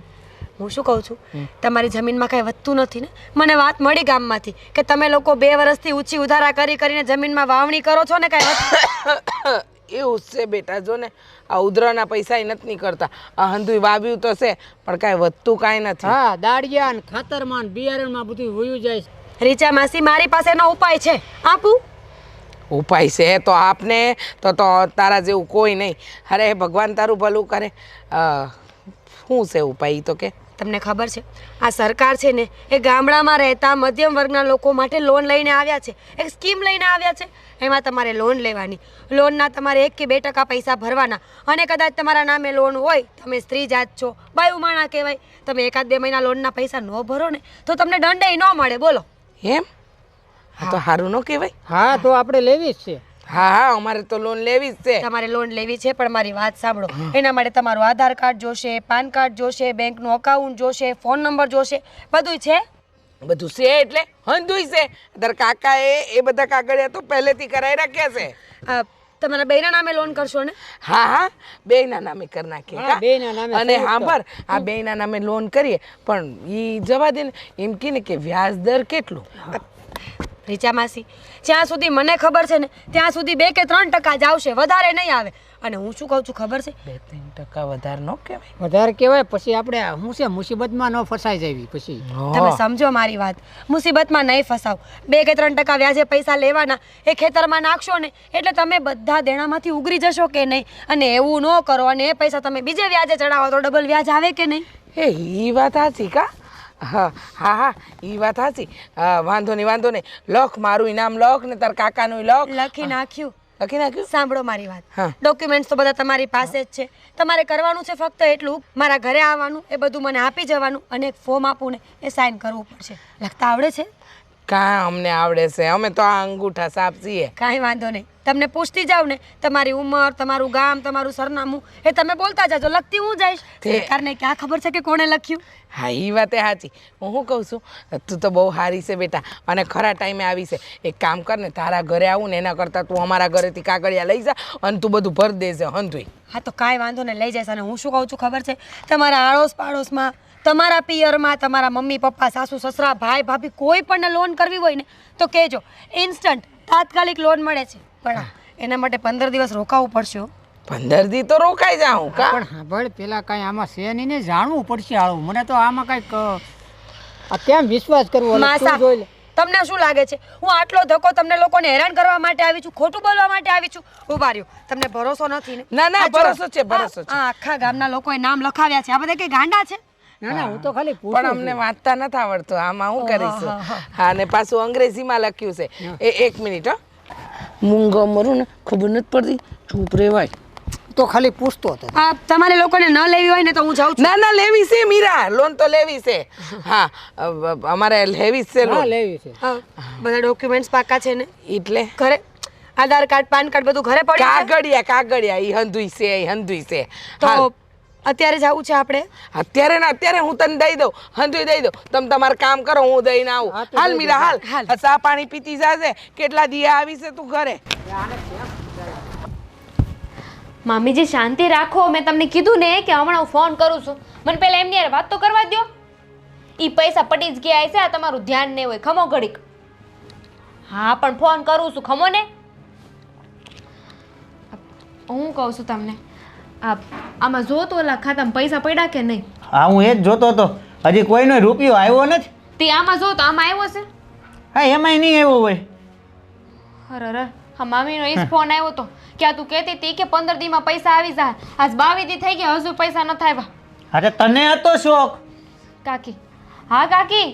હું શું કહું છું, તમારી જમીનમાં કાંઈ વધતું નથી ને? મને વાત મળી ગામમાંથી કે તમે લોકો 2 વર્ષથી ઊંચી ઉધારા કરી કરીને જમીનમાં વાવણી કરો છો ને કાંઈ વધતું. એવું જ છે બેટા. જો ને આ ઉધરાના પૈસા નથી નીકળતા. આ હંધુય વાવ્યું તો છે પણ કાંઈ વધતું કાંઈ નથી. હા દાળિયા ને ખાતરમાં ને બિયારણમાં બધું વયું જાય છે. રીચા માસી મારી પાસે એનો ઉપાય છે, આપું? ઉપાય છે તો આપને. તો તારા જેવું કોઈ નહીં. અરે ભગવાન તારું ભલું કરે. શું છે ઉપાય ઈ તો કે? તમને ખબર છે આ સરકાર છે ને એ ગામડામાં રહેતા મધ્યમ વર્ગના લોકો માટે લોન લઈને આવ્યા છે, એક સ્કીમ લઈને આવ્યા છે. એમાં તમારે લોન લેવાની, લોનના તમારે 1 કે 2% પૈસા ભરવાના, અને કદાચ તમારા નામે લોન હોય, તમે સ્ત્રી જાત છો, બાયું માણા કહેવાય, તમે 1-2 મહિના લોનના પૈસા ન ભરો ને તો તમને દંડેય ન મળે. બોલો એમ? હા તો સારું ન કહેવાય? હા તો આપણે લેવી જ છે. હા હા અમારે તો લોન લેવી જ છે. તમારે લોન લેવી છે, પણ મારી વાત સાંભળો. એના માટે તમારું આધાર કાર્ડ જોશે, પાન કાર્ડ જોશે, બેંકનું અકાઉન્ટ જોશે, ફોન નંબર જોશે, બધું છે. બધું છે એટલે હંધુય છે. તાર કાકા એ બધા કાગળિયા તો પહેલેથી કરાવી રાખ્યા છે. તમારા બેયના નામે લોન કરશો ને? હા હા બેયના નામે કરી નાખીએ હા, કા? બેયના નામે અને સંયુક્ત. સાંભળ આ બેયના નામે લોન કરીએ પણ ઈ જવા દે ને એમ કે વ્યાજ દર કેટલું? રીચા માસી, જ્યાં સુધી મને ખબર છે ને ત્યાં સુધી 2 કે 3% જ આવશે, વધારે નહીં આવે. અને હું શું કહું છું ખબર છે? 2-3% વધારે ન કહેવાય. વધારે કહેવાય પછી આપણે શું છે મુસીબતમાં ન ફસાઈ જવી પછી. તમે સમજો મારી વાત, મુસીબતમાં નહીં ફસાવ. 2 કે 3% વ્યાજે પૈસા લેવાના, એ ખેતરમાં નાખશો ને એટલે તમે બધા દેણામાંથી ઉગરી જશો કે નહીં? અને એવું ન કરો અને એ પૈસા તમે બીજે વ્યાજે ચડાવો તો ડબલ વ્યાજ આવે કે નહીં? ઈ વાત સાચી કા? હા હા હા ઈ વાત સાચી. વાંધો નહીં લખ, મારું ઇનામ લખ ને તાર કાકાનું લખ. લખી નાખ્યું. લખી નાખ્યું? સાંભળો મારી વાત, હા. ડોક્યુમેન્ટ્સ તો બધા તમારી પાસે જ છે. તમારે કરવાનું છે ફક્ત એટલું, મારા ઘરે આવવાનું, એ બધું મને આપી જવાનું અને એક ફોર્મ આપું ને એ સાઇન કરવું પડશે. લખતા આવડે છે? કાં અમને આવડે છે, અમે તો આ અંગૂઠા સાપ છીએ. કાંઈ વાંધો નહીં, તમને પૂછતી જાવ ને તમારી ઉંમર, તમારું ગામ, તમારું સરનામું એ તમે બોલતા જાજો, લખતી હું જઈશ. સરકારને ક્યાં ખબર છે કે કોણે લખ્યું? હા ઈ વાત એ સાચી. હું શું કહું છું, તું તો બહુ સારી છે બેટા અને ખરા ટાઈમે આવી છે. એક કામ કર ને, તારા ઘરે આવું ને એના કરતાં તું અમારા ઘરેથી કાગળિયા લઈ જા અને તું બધું ભરી દેજે હંધુઈ. હા તો કાંઈ વાંધો નહીં, લઈ જઈશ. અને હું શું કહું છું ખબર છે? તમારા આડોશ પાડોશમાં, તમારા પિયરમાં, તમારા મમ્મી પપ્પા, સાસુ સસરા, ભાઈ ભાભી કોઈ પણ લોન કરવી હોય ને તો કહેજો, ઇન્સ્ટન્ટ તાત્કાલિક લોન મળે છે. પણ એના માટે 15 દિવસ રોકાવું પડશે. 15 દી તો રોકાઈ જાઉં કા? પણ સાંભળ પેલા કાંઈ આમાં છે નહીં ને જાણવું પડશે આવું. મને તો આમાં કાંઈક આ કેમ વિશ્વાસ કરવો? ઓલા તું માસા, જોઈ લે. તમને શું લાગે છે હું આટલો ધક્કો તમને લોકોને હેરાન કરવા માટે આવી છું, ખોટું બોલવા માટે આવી છું? ઉભા રહ્યો, તમને ભરોસો નથી ને? ના ના આ જો, ભરોસો છે ભરોસો છે. આ આખા ગામના લોકોએ નામ લખાવ્યા છે, આ બધા કઈ ગાંડા છે? ના ના હું તો ખાલી પણ પૂછું અમને વાંચતા નથી આવડતું, આમાં શું કરીશું? હા અને પાછું અંગ્રેજીમાં લખ્યું છે. એક મિનિટ હો, મૂંગો મરું ને ખબર નથી પડતી, ચૂપ રહેવાય. તો ખાલી પૂછતો હતો. આ તમારે લોકોને ન લેવી હોય ને તો હું જાઉં છું. ના ના લેવી છે મીરા, લોન તો લેવી છે. હા અમારે લેવી છે હા લોન. લેવી છે. હા, બધા ડોક્યુમેન્ટ્સ પાકા છે ને? એટલે ઘરે આધાર કાર્ડ, પાન કાર્ડ બધું ઘરે પડ્યું છે? કાગળિયા ઈ હંધુઈ છે. તો અત્યારે જવું છે આપણે? અત્યારે ને અત્યારે હું તને દઈ દઉં, હંધુઈ દઈ દઉં. તમે તમારું કામ કરો, હું દઈને આવું. હાલ મીરા હાલ, ચા પાણી પીતી જાજે. કેટલા દિયા આવી છે તું ઘરે? મામીજી શાંતિ રાખો, મેં તમને કીધું ને કે હમણાં હું ફોન કરું છું. મને પહેલા એમની યાર વાત તો કરવા દો. ઈ પૈસા પટી જ ગયા છે, આ તમારું ધ્યાન નહીં હોય. ખમો ઘડીક. હા પણ ફોન કરું છું, ખમો ને. હું કહું છું તમને, આમાં જો તો ઓલા ખાતામાં પૈસા પડ્યા કે નહીં? હા હું એ જ જોતો હતો, હજી કોઈનો રૂપિયો આવ્યો નથી. તે આમાં જો તો આમાં આવ્યો છે? હા એમાંય નહીં આવ્યો હોય. અરે હા, મામીનો ઈ જ ફોન આવ્યો તો કે આ તું કહેતી હતી કે 15 દીમાં પૈસા આવી જાય. આજ 22 દી થઈ ગયા, હજુ પૈસા નથી આવ્યા. અરે તને હતો શોખ. કાકી, હા કાકી,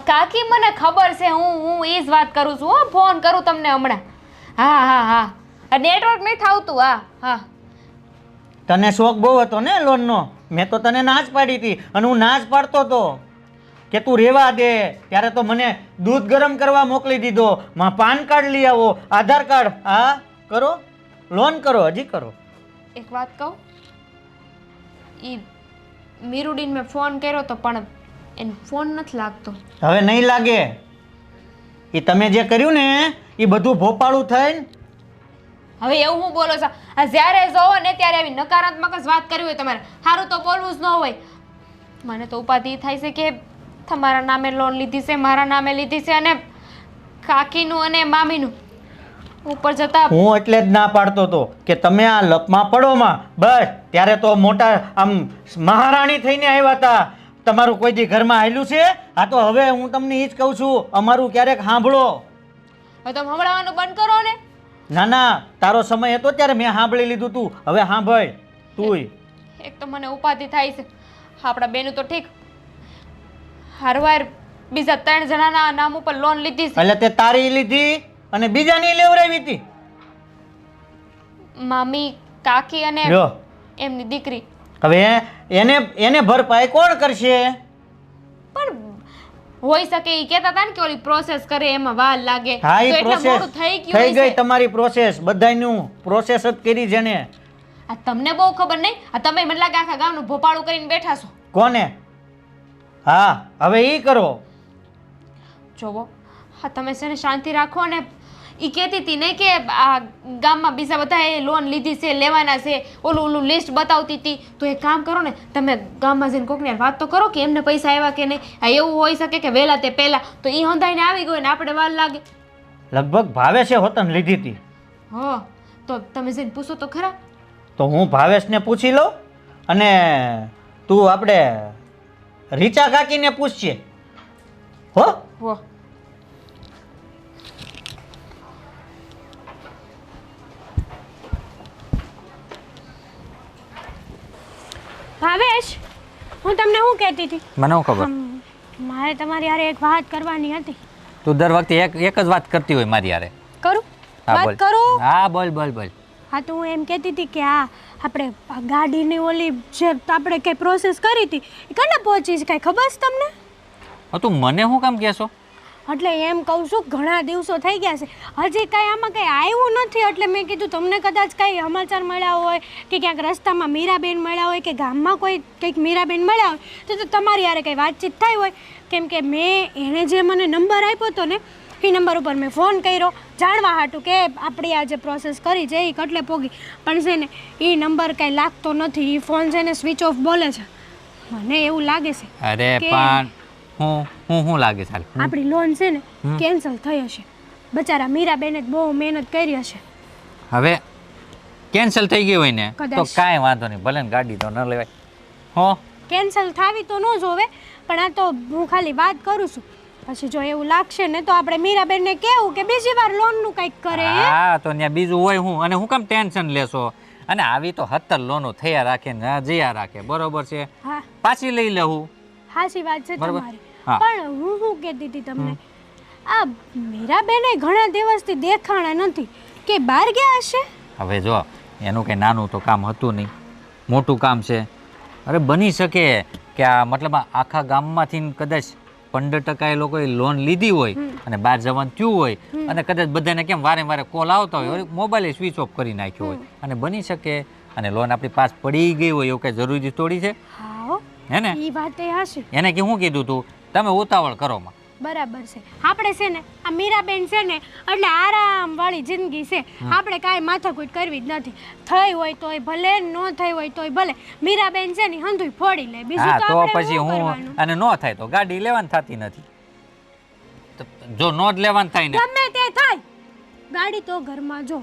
કાકી મને ખબર છે, હું એ જ વાત કરું છું. હો ફોન કરું તમને હમણાં. હા હા હા, નેટવર્ક નહીં થાવતું. હા હા, તને શોખ બહુ હતો ને લોનનો. મેં તો તને ના જ પાડી હતી અને હું ના જ પાડતો હતો કે તું રેવા દે. ત્યારે તો મને દૂધ ગરમ કરવા મોકલી દીધો, માં પાન કાર્ડ લઈ આવો, આધાર કાર્ડ. હા કરો, લોન કરો, હજી કરો. એક વાત કહું, ઈ મીરુડીન મેં ફોન કર્યો તો પણ એને ફોન નથી લાગતો. હવે નહીં લાગે. એ તમે જે કર્યું ને એ બધું ભોપાળું થઈને. હવે એવું હું બોલો છો? આ જ્યારે જોવો ને ત્યારે આવી નકારાત્મક જ વાત કરવી હોય તમારે. સારું તો બોલવું જ ન હોય. મને તો ઉપાધિ થાય છે કે તમારા નામે લોન લીધી છે, મારા નામે લીધી છે, અને કાકીનું અને મામીનું ઉપર જતા. હું એટલે જ ના પાડતો હતો કે તમે આ લપમાં પડોમાં. બસ ત્યારે તો મોટા આમ મહારાણી થઈને આવ્યા હતા. તમારું કોઈ દી ઘરમાં આવેલું છે? હા તો હવે હું તમને એ જ કહું છું, અમારું ક્યારેક સાંભળો. હવે તમે સંભળાવવાનું બંધ કરો ને. ના ના, તારો સમય હતો ત્યારે મેં સાંભળી લીધું તું. હવે સાંભળ તુંય. એક તો મને ઉપાધિ થાય છે. આપણા બેનું તો ઠીક, હરવાર બીજા 3 જણાના નામ ઉપર લોન લીધી છે. એટલે તે તારી લીધી અને બીજાની લેવડાવી હતી. મામી, કાકી અને જો એમની દીકરી. હવે એને ભરપાઈ કોણ કરશે? પણ હોઈ શકે ઈ કહેતા હતા ને કે ઓલી પ્રોસેસ કરે એમાં વાર લાગે. હા તો એ એટલા પ્રોસેસ મોડું થઈ ગયું થઈ ગઈ. હશે. તમારી પ્રોસેસ બધાયનું પ્રોસેસ જ કરી જેને. આ તમને બહુ ખબર નહીં. આ તમે મને લાગે આખા ગામનું ભોપાળું કરીને બેઠા છો. કોને? હા હવે ઈ કરો. જોવો, હા તમે છે ને શાંતિ રાખો ને એ કહેતી હતી ને કે આ ગામમાં બીજા બધાએ લોન લીધી છે, લેવાના છે, ઓલું લિસ્ટ બતાવતી હતી. તો એક કામ કરો ને, તમે ગામમાં જઈને કોકને વાત તો કરો કે એમને પૈસા આવ્યા કે નહીં. આ એવું હોઈ શકે કે વહેલા તે પહેલાં તો એ હંધાઈને આવી ગયો ને આપણે વાર લાગે. લગભગ ભાવેશે હોતન લીધી હતી. હો તો તમે જઈને પૂછો તો ખરા. તો હું ભાવેશને પૂછી લઉં અને તું આપણે રીચા કાકીને પૂછશે. હો હો ભાવેશ, હું તમને શું કહેતી હતી? મને શું ખબર? મારે તમારી હારે એક વાત કરવાની હતી. તું દર વખતે એક જ વાત કરતી હોય મારી હારે. કરું? હા, બોલ. વાત કરું? હા, બોલ બોલ બોલ. હા, તો હું એમ કહેતી હતી કે આપણે આ ગાડીની ઓલી જે આપણે કંઈ પ્રોસેસ કરી હતી એ કને પહોંચી છે, કાંઈ ખબર છે તમને? તું મને શું કામ કહેશો? એટલે એમ કહું છું, ઘણા દિવસો થઈ ગયા છે, હજી કાંઈ આમાં કંઈ આવ્યું નથી. એટલે મેં કીધું તમને કદાચ કાંઈ સમાચાર મળ્યા હોય કે ક્યાંક રસ્તામાં મીરાબેન મળ્યા હોય કે ગામમાં કોઈ કંઈક મીરાબેન મળ્યા હોય તો તમારી યારે કંઈ વાતચીત થઈ હોય. કેમ કે મેં એણે જે મને નંબર આપ્યો હતો ને એ નંબર ઉપર મેં ફોન કર્યો જાણવા હાટું કે આપણી આ જે પ્રોસેસ કરી છે એ કેટલે પોગી. પણ છે ને એ નંબર કાંઈ લાગતો નથી, એ ફોન છે ને સ્વિચ ઓફ બોલે છે. મને એવું લાગે છે અરે કે પણ હું લાગે છે? આપણી લોન છે ને કેન્સલ થઈ હશે. બચારા મીરાબેને જ બહુ મહેનત કરી હશે. હવે કેન્સલ થઈ ગઈ હોય ને કદાચ. તો કાંઈ વાંધો નહીં, ભલે ને ગાડી તો ન લેવાય. હો કેન્સલ થાવી તો ન જોવે, પણ આ તો હું ખાલી વાત કરું છું. પછી જો એવું લાગશે ને તો આપણે મીરાબેનને કહેવું કે બીજી વાર લોનનું કંઈક કરે. હા, તો ત્યાં બીજું હોય હું, અને હું કામ ટેન્શન લેશો? અને આવી તો 17 લોનો થયા રાખે ને જયા રાખે, બરોબર છે? હા, પાછી લઈ લેવું. સાચી વાત છે બરાબર. તમારી. હા. પણ હું શું કહેતી હતી તમને, આ મીરાબેને ઘણા દિવસથી દેખાણા નથી, કે બહાર ગયા હશે? હવે જો એનું કંઈ નાનું તો કામ હતું નહીં, મોટું કામ છે. અરે બની શકે કે આ મતલબ આખા ગામમાંથી કદાચ 15% એ લોકોએ લોન લીધી હોય અને બહાર જવાનું થયું હોય, અને કદાચ બધાને કેમ વારે વારે કોલ આવતા હોય, મોબાઈલ સ્વિચ ઓફ કરી નાખ્યો હોય, અને બની શકે અને લોન આપણી પાસ પડી ગઈ હોય એવું કઈ જરૂરી થોડી છે? હા, હે ને? એ વાત એ હશે. એને કે હું કીધું તું તમે ઉતાવળ કરો માં. બરાબર છે. આપણે છે ને આ મીરાબેન છે ને એટલે આરામ વાળી જિંદગી છે. આપણે કાંઈ માથાકૂટ કરવી જ નથી. થઈ હોય તોય ભલે, ન થઈ હોય તોય ભલે. મીરાબેન છે ને હંધુય ફોડી લે. બીજું હા, તો તો આપણે પછી શું હું કરવાનું? અને ન થાય તો ગાડી લેવાની થતી નથી. તો જો નો જ લેવાનું થાય ને, ગમે તે થાય, ગાડી તો ઘરમાં જો.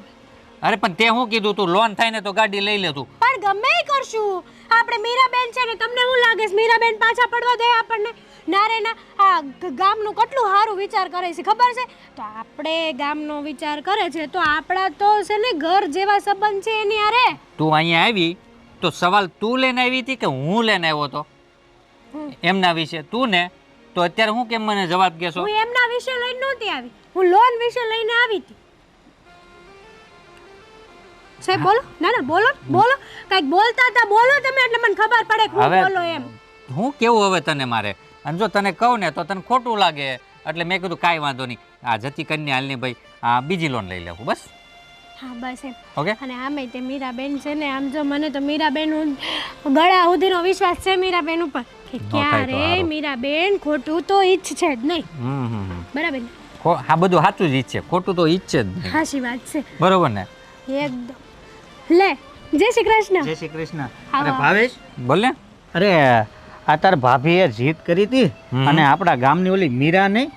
અરે પણ તે હું કીધું તું લોન થાય ને તો ગાડી લઈ લે તું. પણ ગમે એ કરશું. આપણે મીરાબેન છે ને, તમને શું લાગે છે મીરાબેન પાછા પડવા દે આપણને? ના રે ના, આ ગામનું કેટલું સારું વિચાર કરે છે ખબર છે? તો આપણે ગામનો વિચાર કરે છે તો આપણા તો છે ને ઘર જેવા સંબંધ છે એની હારે. તું અહીંયા આવી તો સવાલ તું લઈને આવી હતી કે હું લઈને આવ્યો હતો એમના વિશે? તું ને તો અત્યારે હું કેમ મને જવાબ કહેશો? હું એમના વિશે લઈને નહોતી આવી, હું લોન વિશે લઈને આવી હતી. સાહેબ બોલો. ના ના, બોલો બોલો, કાંઈક બોલતા હતા, બોલો તમે, એટલે મને ખબર પડે કે હું બોલો એમ. હું કેવું હવે તને મારે? અને જો તને કહું ને તો તને ખોટું લાગે, એટલે મેં કીધું કાંઈ વાંધો નહીં, આ જતી કન્યા હાલની ભાઈ આ બીજી લોન લઈ લેવું બસ. હા બસ એમ. ઓકે. અને આમે તે મીરાબેન છે ને, આમ જો મને તો મીરાબેન ગળા સુધીનો વિશ્વાસ છે મીરાબેન ઉપર કે ક્યારે મીરાબેન ખોટું તો ઈચ્છે જ નહીં. બરાબર ને? હા, બધું સાચું જ ઈચ્છે, ખોટું તો ઈચ્છે જ નહીં. સાચી વાત છે. બરોબર ને? એકદમ. લે, જય શ્રી કૃષ્ણ. જય શ્રી કૃષ્ણ. અરે ભાવેશ, બોલ ને. અરે આ તાર ભાભીએ જીત કરી હતી અને આપણા ગામની ઓલી મીરા નહીં,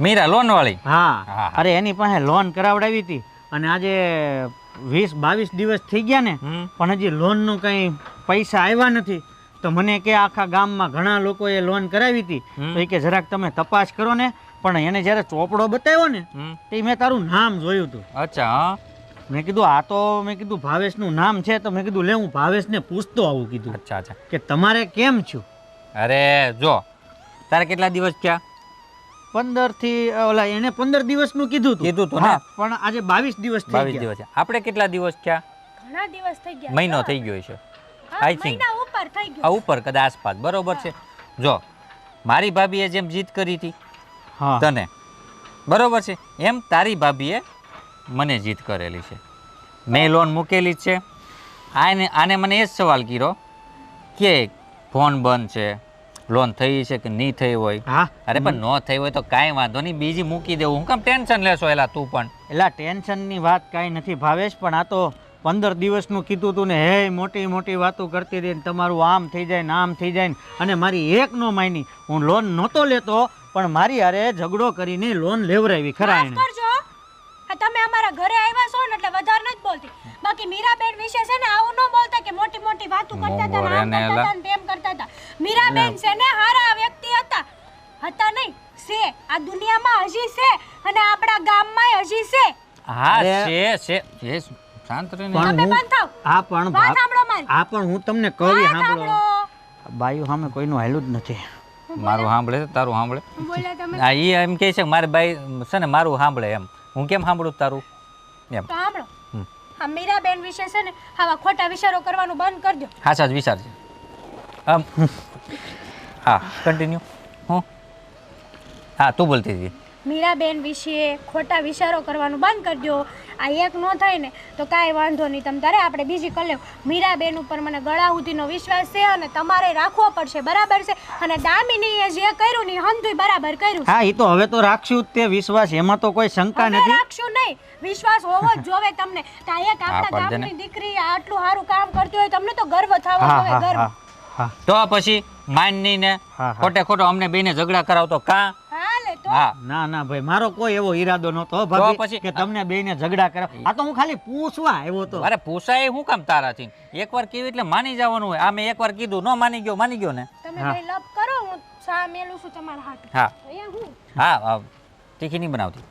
મીરા લોન વાળી? હા, અરે એની પાસે લોન કરાવડાવી હતી અને આજે 20-22 દિવસ થઈ ગયા ને, પણ હજી લોનનું કંઈ પૈસા આવ્યા નથી. તો મને કે આખા ગામમાં ઘણા લોકોએ લોન કરાવી હતી, તો એ કે જરાક તમે તપાસ કરો ને. પણ એને જ્યારે ચોપડો બતાવ્યો ને તે મેં તારું નામ જોયું હતું. અચ્છા. હા, મેં કીધું આ તો મેં કીધું ભાવેશનું નામ છે, તો મેં કીધું લે હું ભાવેશને પૂછતો આવું કીધું. અચ્છા અચ્છા. કે તમારે કેમ છું? અરે જો તારે કેટલા દિવસ થયા? 15 થી ઓલા એને 15 દિવસનું કીધું હતું ને? હા, પણ આજે 22 દિવસ થઈ 22 ગયા. દિવસ. આપણે કેટલા દિવસ થયા? ઘણા દિવસ થઈ ગયા. મહિનો થઈ ગયો છે આઈ થિંક. મહિના ઉપર થઈ ગયો. આ ઉપર કદાચ આસપાસ. બરોબર છે. જો મારી ભાભીએ જેમ જીત કરી હતી હા તને, બરોબર છે, એમ તારી ભાભીએ મને જીત કરેલી છે. મેં લોન મૂકેલી જ છે. આને મને એ જ સવાલ કર્યો કે ફોન બંધ છે, લોન થઈ છે કે નહીં થઈ હોય. હા અરે પણ ન થઈ હોય તો કાંઈ વાંધો નહીં, બીજી મૂકી દેવું. હું કામ ટેન્શન લેશો એલા તું પણ? એટલે ટેન્શનની વાત કાંઈ નથી ભાવેશ, પણ આ તો 15 દિવસનું કીધું તું ને, હે મોટી મોટી વાતો કરતી રહી ને તમારું આમ થઈ જાય ને આમ થઈ જાય ને, અને મારી એક નો માની. હું લોન નહોતો લેતો પણ મારી હારે ઝઘડો કરીને લોન લેવરાવી ખરા માફ એને. કરજો આ તમે અમારા ઘરે આવ્યા છો ને એટલે વધારે નથી બોલતી. બાકી મીરાબેન વિશે છે ને આવું ન બોલતા કે મોટી મોટી વાતો કરતા હતા ને આમ કરતા હતા ને તેમ કરતા હતા. મીરાબેન છે ને હારા વ્યક્તિ હતા નહીં છે, આ દુનિયામાં હજી છે અને આપણા ગામમાં હજી છે. હા અરે. છે શાંત રહીને. પણ તમે હું બંધ થાવ. આ પણ વાત સાંભળો મારી. આ પણ હું તમને કહી વાત સાંભળો, સાંભળો. બાયુ સામે કોઈનું હાલ્યું જ નથી. મારું સાંભળે છે તારું સાંભળે? બોલ્યા તમે હા એ એમ કહે છે કે મારી બાઈ છે ને મારું સાંભળે એમ. હું કેમ સાંભળું તારું એમ? તો સાંભળો આ મીરાબેન વિશે છે ને આવા ખોટા વિચારો કરવાનું બંધ કરજો. હાચા જ વિચાર છે. હા કન્ટિન્યુ. હું હા તું બોલતી હતી. મીરાબેન વિશે ખોટા વિચારો કરવાનું બંધ કરજો. આ એક ન થાય ને તો કાંઈ વાંધો નહીં, તમ તારે આપણે બીજી કરી લેવું. મીરાબેન ઉપર મને ગળા સુધીનો વિશ્વાસ છે અને તમારે રાખવો પડશે, બરાબર છે? અને દામિનીએ જે કર્યું ને એ હંધુય બરાબર કર્યું છે. હા એ તો હવે તો રાખશું જ તે વિશ્વાસ, એમાં તો કોઈ શંકા હવે નથી. રાખશું નહીં, વિશ્વાસ હોવો જ જોવે તમને. તો આ એક આપણા પડશે ને. ગામની દીકરી આટલું સારું કામ કરતી હોય તમને તો ગર્વ થવો હા જોઈએ, હા ગર્વ. હા હા તો પછી માનની ને હા. ખોટે ખોટો અમને બેને ઝઘડા કરાવતો કાં? હા લે તો હા ના ના ભાઈ, મારો કોઈ એવો ઈરાદો નહોતો તો ભાભી પછી? કે તમને બેયને ઝઘડા કરાવ. આ તો હું ખાલી પૂછવા આવ્યો તો. અરે પૂછાય શું કામ તારાથી? એકવાર કેવી એટલે માની જવાનું હોય. આ મેં એકવાર કીધું ન માની ગયો ને. તમે ભાઈ લપ કરો, હું ચા મેલું છું તમારા હાથ. હા અહીંયા હું હા તીખી નહીં બનાવતી.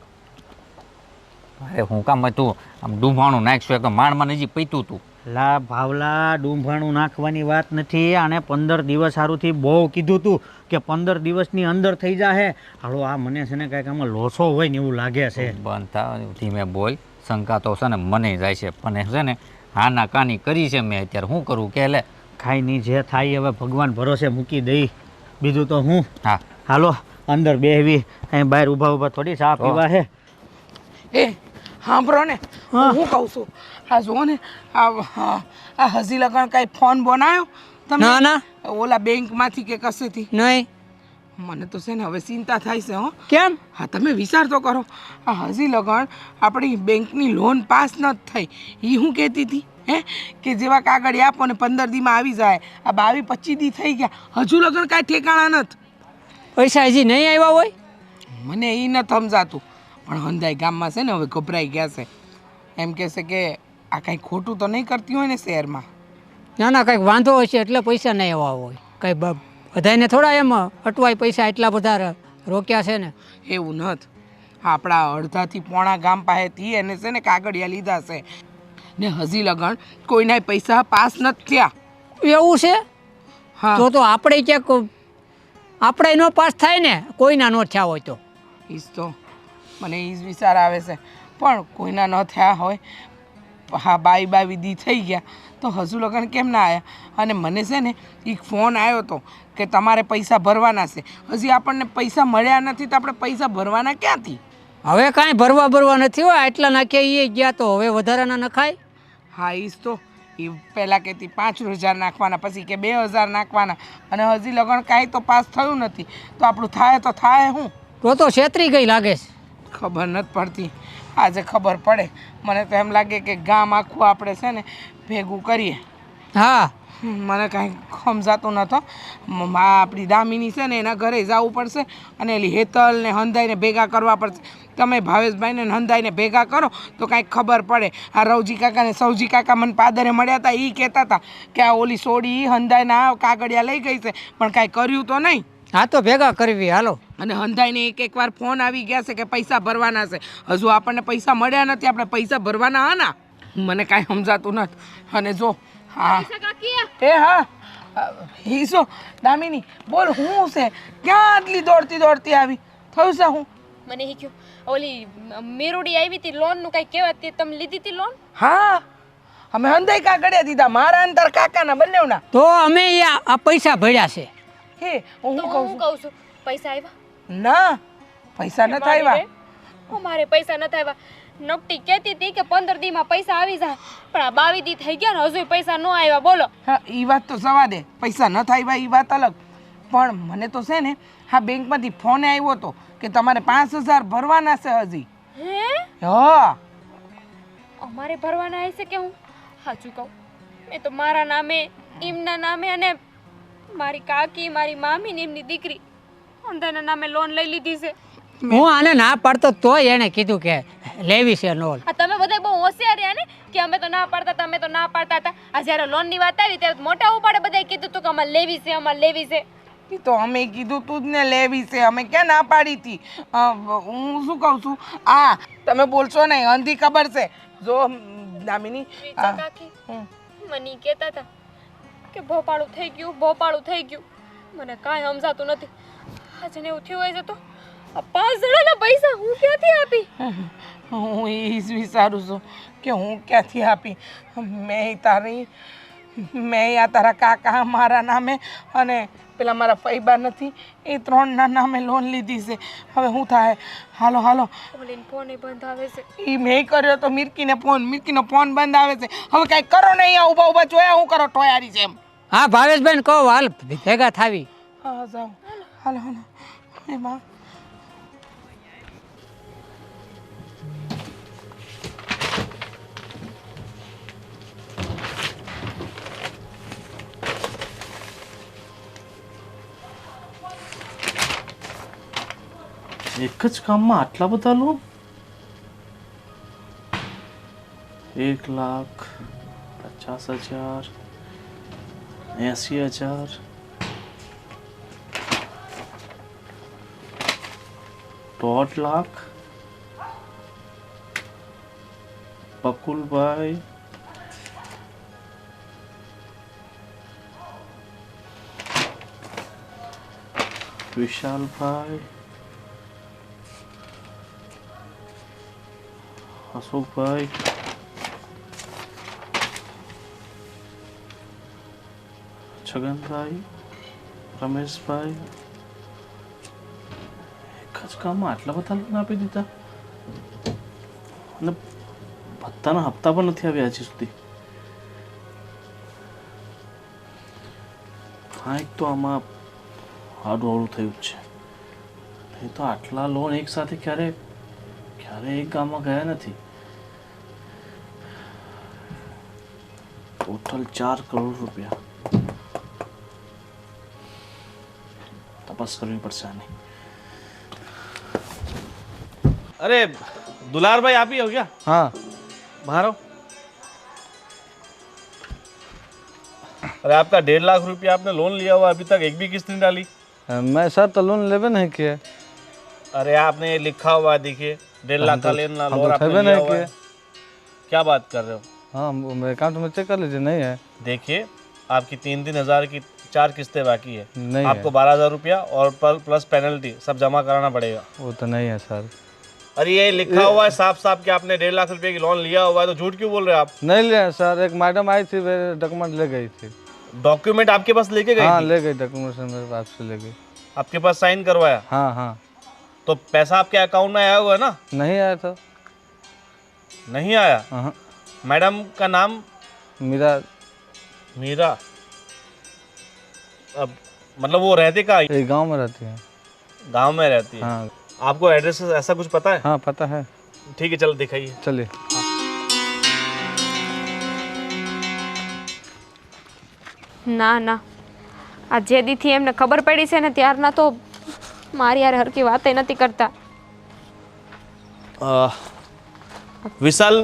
અરે હું કામ તું આમ ડૂંભાણું નાખશું એક તો માણમાં નજી પૈતું તું. લા ભાવલા, ડૂંભાણું નાખવાની વાત નથી. આને 15 દિવસ સારુંથી બહુ કીધું તું કે 15 દિવસની અંદર થઈ જાહે. હાલો આ મને છે ને કાંઈક આમાં લોસો હોય ને એવું લાગે છે. બંધ થાવ, ધીમે બોલ. શંકા તો છે ને મને જાય છે પણ છે ને હાના કાની કરી છે મેં. અત્યારે શું કરું કે લે ખાઈ નહીં જે થાય હવે ભગવાન ભરોસે મૂકી દઈ, બીજું તો હું. હા હાલો અંદર બેહવી, અહીં બહાર ઊભા ઊભા થોડી ચા પીવા હે. એ સાંભળો ને, હું કહું છું, આ જુઓ ને આ હજી લગન કાંઈ ફોન બનાવ્યો તમે? ના ના ઓલા બેંકમાંથી કે કશેથી? નહીં. મને તો છે ને હવે ચિંતા થાય છે. હો કેમ? હા તમે વિચાર તો કરો, આ હજી લગન આપણી બેંકની લોન પાસ ન થઈ. એ હું કહેતી હતી કે જેવા કાગળ આપો ને 15 દીમાં આવી જાય. આ 22-25 દી થઈ ગયા, હજુ લગન કાંઈ ઠેકાણા નથી. પૈસા હજી નહીં આવ્યા હોય? મને એ નથી સમજાતું. પણ હંધાઈ ગામમાં છે ને હવે ગભરાઈ ગયા છે. એમ કહેશે કે આ કાંઈ ખોટું તો નહીં કરતી હોય ને શહેરમાં. ના ના કંઈક વાંધો હશે એટલે પૈસા નહીં આવ્યા હોય. કંઈ બધાને થોડા એમ અટવાય પૈસા એટલા બધા રોક્યા છે ને. એવું નથી, આપણા અડધાથી પોણા ગામ પાસેથી એને છે ને કાગળિયા લીધા છે ને હજી લગન કોઈના પૈસા પાસ નથી થયા. એવું છે? હા તો આપણે ક્યાંક આપણે ન પાસ થાય ને, કોઈના ન થયા હોય તો. ઈજ તો મને એ જ વિચાર આવે છે. પણ કોઈના ન થયા હોય, હા 22 દી થઈ ગયા તો હજુ લગન કેમ ના આવ્યા? અને મને છે ને એક ફોન આવ્યો હતો કે તમારે પૈસા ભરવાના છે. હજી આપણને પૈસા મળ્યા નથી તો આપણે પૈસા ભરવાના ક્યાંથી? હવે કાંઈ ભરવા નથી હોય, આટલા નાખ્યા એ ગયા તો હવે વધારાના નખાય. હા ઈજ તો એ પહેલાં કહેતી 5000 નાખવાના, પછી કે 2000 નાખવાના, અને હજી લગન કાંઈ તો પાસ થયું નથી. તો આપણું થાય તો થાય શું? તો છેતરી ગઈ લાગે છે. ખબર નથી પડતી. આજે ખબર પડે. મને તો એમ લાગે કે ગામ આખું આપણે છે ને ભેગું કરીએ. હા મને કાંઈ સમજાતું નહોતો. આપણી દામિની છે ને એના ઘરે જવું પડશે અને એલી હેતલ ને હંધાઈને ભેગા કરવા પડશે. તમે ભાવેશભાઈને ને હંધાઈને ભેગા કરો તો કાંઈક ખબર પડે. આ રવજી કાકા ને સૌજી કાકા મને પાદરે મળ્યા હતા, એ કહેતા હતા કે આ ઓલી સોડી હંધાઈના કાગળિયા લઈ ગઈ છે, પણ કાંઈ કર્યું તો નહીં. હા તો ભેગા કરવી હાલો. અને હંધાઈને એક વાર ફોન આવી ગયા છે કે પૈસા ભરવાના છે. હજુ આપણને પૈસા મળ્યા નથી, આપણે પૈસા ભરવાના હા ના? મને કાંઈ સમજાતું નથી. અને જો હા એ હા હીસો દામિની બોલ, હું છે ક્યાં આટલી દોડતી આવી? થયું છે હું? મને એ કહ્યું ઓલી મેરુડી આવી હતી લોન નું કઈ કહેવાતી, તમે લીધી હતી લોન? હા અમે હંધાઈ કાગળિયા દીધા, મારા અંતર કાકાના બંનેવના. તો અમે આ પૈસા ભર્યા છે. હે હું તો કહું હું છું કહું છું પૈસા આવ્યા? ના પૈસા નથી આવ્યા. મારે પૈસા નથી આવ્યા. નકટી કહેતી હતી કે 15 દીમાં પૈસા આવી જાય, પણ આ 22 દી થઈ ગયા ને હજુ પૈસા ન આવ્યા. બોલો. હા એ વાત તો જવા દે, પૈસા નથી આવ્યા એ વાત અલગ. પણ મને તો છે ને હા બેંકમાંથી ફોન આવ્યો હતો કે તમારે 5000 ભરવાના છે હજી. હે હા અમારે ભરવાના હશે કે હું સાચું કહું મેં તો મારા નામે એમના નામે અને મારી કાકી મારી મામી ને એમની દીકરી અંધાના નામે લોન લઈ લીધી છે. હું આને ના પાડતો તોય એને કીધું કે લેવી છે લોન. આ તમે બધા બહુ હોશિયાર રહ્યા ને કે અમે તો ના પાડતા હતા અમે તો ના પાડતા હતા. આ જ્યારે લોનની વાત આવી ત્યારે મોટા ઉપાડે બધાએ કીધું હતું કે અમારે લેવી છે અમારે લેવી છે. એ તો અમે કીધું તું જ ને લેવી છે, અમે ક્યાં ના પાડી હતી. હું શું કહું છું આ તમે બોલશો નહીં, અંધી ખબર છે. જો દામિની રીચા કાકી મને કહેતા હતા કે ભોપાળું થઈ ગયું મને કાંઈ સમજાતું નથી. આજે ને એવું થયું હોય છે તો આ 5 જણાના પૈસા હું ક્યાંથી આપી? હું એ જ વિચારું છું કે હું ક્યાંથી આપી. મેં આ તારા કાકા મારા નામે અને પેલા મારા ફઈબા નથી એ 3ના નામે લોન લીધી છે. હવે શું થાય? હાલો હાલો. ઓલીન ફોન બંધ આવે છે. એ મેં કર્યો તો મિરકીનો ફોન બંધ આવે છે. હવે કાંઈ કરો ને અહીંયા ઊભા ઊભા જોયા હું કરો ટોયારી છે એમ. હા ભાવેશભાઈ કહો હાલ ભેગા થાવી. હા જાઓ હાલો હાલો. એમાં એક જ કામમાં આટલા બધા લોન? 1,50,000 80,000 1.5 લાખ બકુલભાઈ વિશાલભાઈ અશોકભાઈ છગનભાઈ રમેશભાઈ એક જ કામમાં આટલા બધા લોન આપી દીધા અને બધાના હપ્તા પણ નથી આવ્યા હજી સુધી. કાંઈક તો આમાં હાડું થયું જ છે. નહીં તો આટલા લોન એક સાથે ક્યારે એક ગામમાં ગયા નથી. ટોટલ 4 કરોડ રૂપિયા. તપાસ કરવી પડશે આની. अरे दुलार भाई आप ही हो क्या? हाँ बाहर आओ. अरे आपका 1.5 लाख रुपया आपने लोन लिया हुआ अभी तक एक भी किस्त नहीं डाली. मैं सर तो लोन लेवे नहीं किए. अरे आपने ये लिखा हुआ है देखिए 1.5 लाख का लोन तो आपने लिया हुआ है. क्या बात कर रहे हो? हाँ मेरे अकाउंट में चेक कर लीजिए. नहीं है. देखिए आपकी 3-3 हज़ार की 4 किस्तें बाकी है. नहीं आपको 12,000 रुपया और प्लस पेनल्टी सब जमा कराना पड़ेगा. वो तो नहीं है सर. अरे ये लिखा हुआ है साफ साफ कि आपने 1.5 लाख रुपए की लोन लिया हुआ है, तो झूठ क्यों बोल रहे हो आप? नहीं लिया सर. एक मैडम आई थी मेरे डॉक्यूमेंट ले गई थी. डॉक्यूमेंट आपके पास लेके गई हाँ थी? ले गई डॉक्यूमेंट मेरे पास से ले गई. आपके पास साइन करवाया? हाँ हाँ. तो पैसा आपके अकाउंट में आया हुआ है ना? नहीं आया था. नहीं आया? हाँ. मैडम का नाम? मीरा. अब मतलब वो रहते कहाँ? ये गांव में रहती है. गांव में रहती है. हाँ. आपको एड्रेस ऐसा कुछ पता है? हाँ पता है. ठीक है चलो दिखाइए. चलिए. ના ના આ જે દીથી એમને ખબર પડી છે ને ત્યારના તો મારી યાર હરકી વાતે નથી કરતા. વિશાલ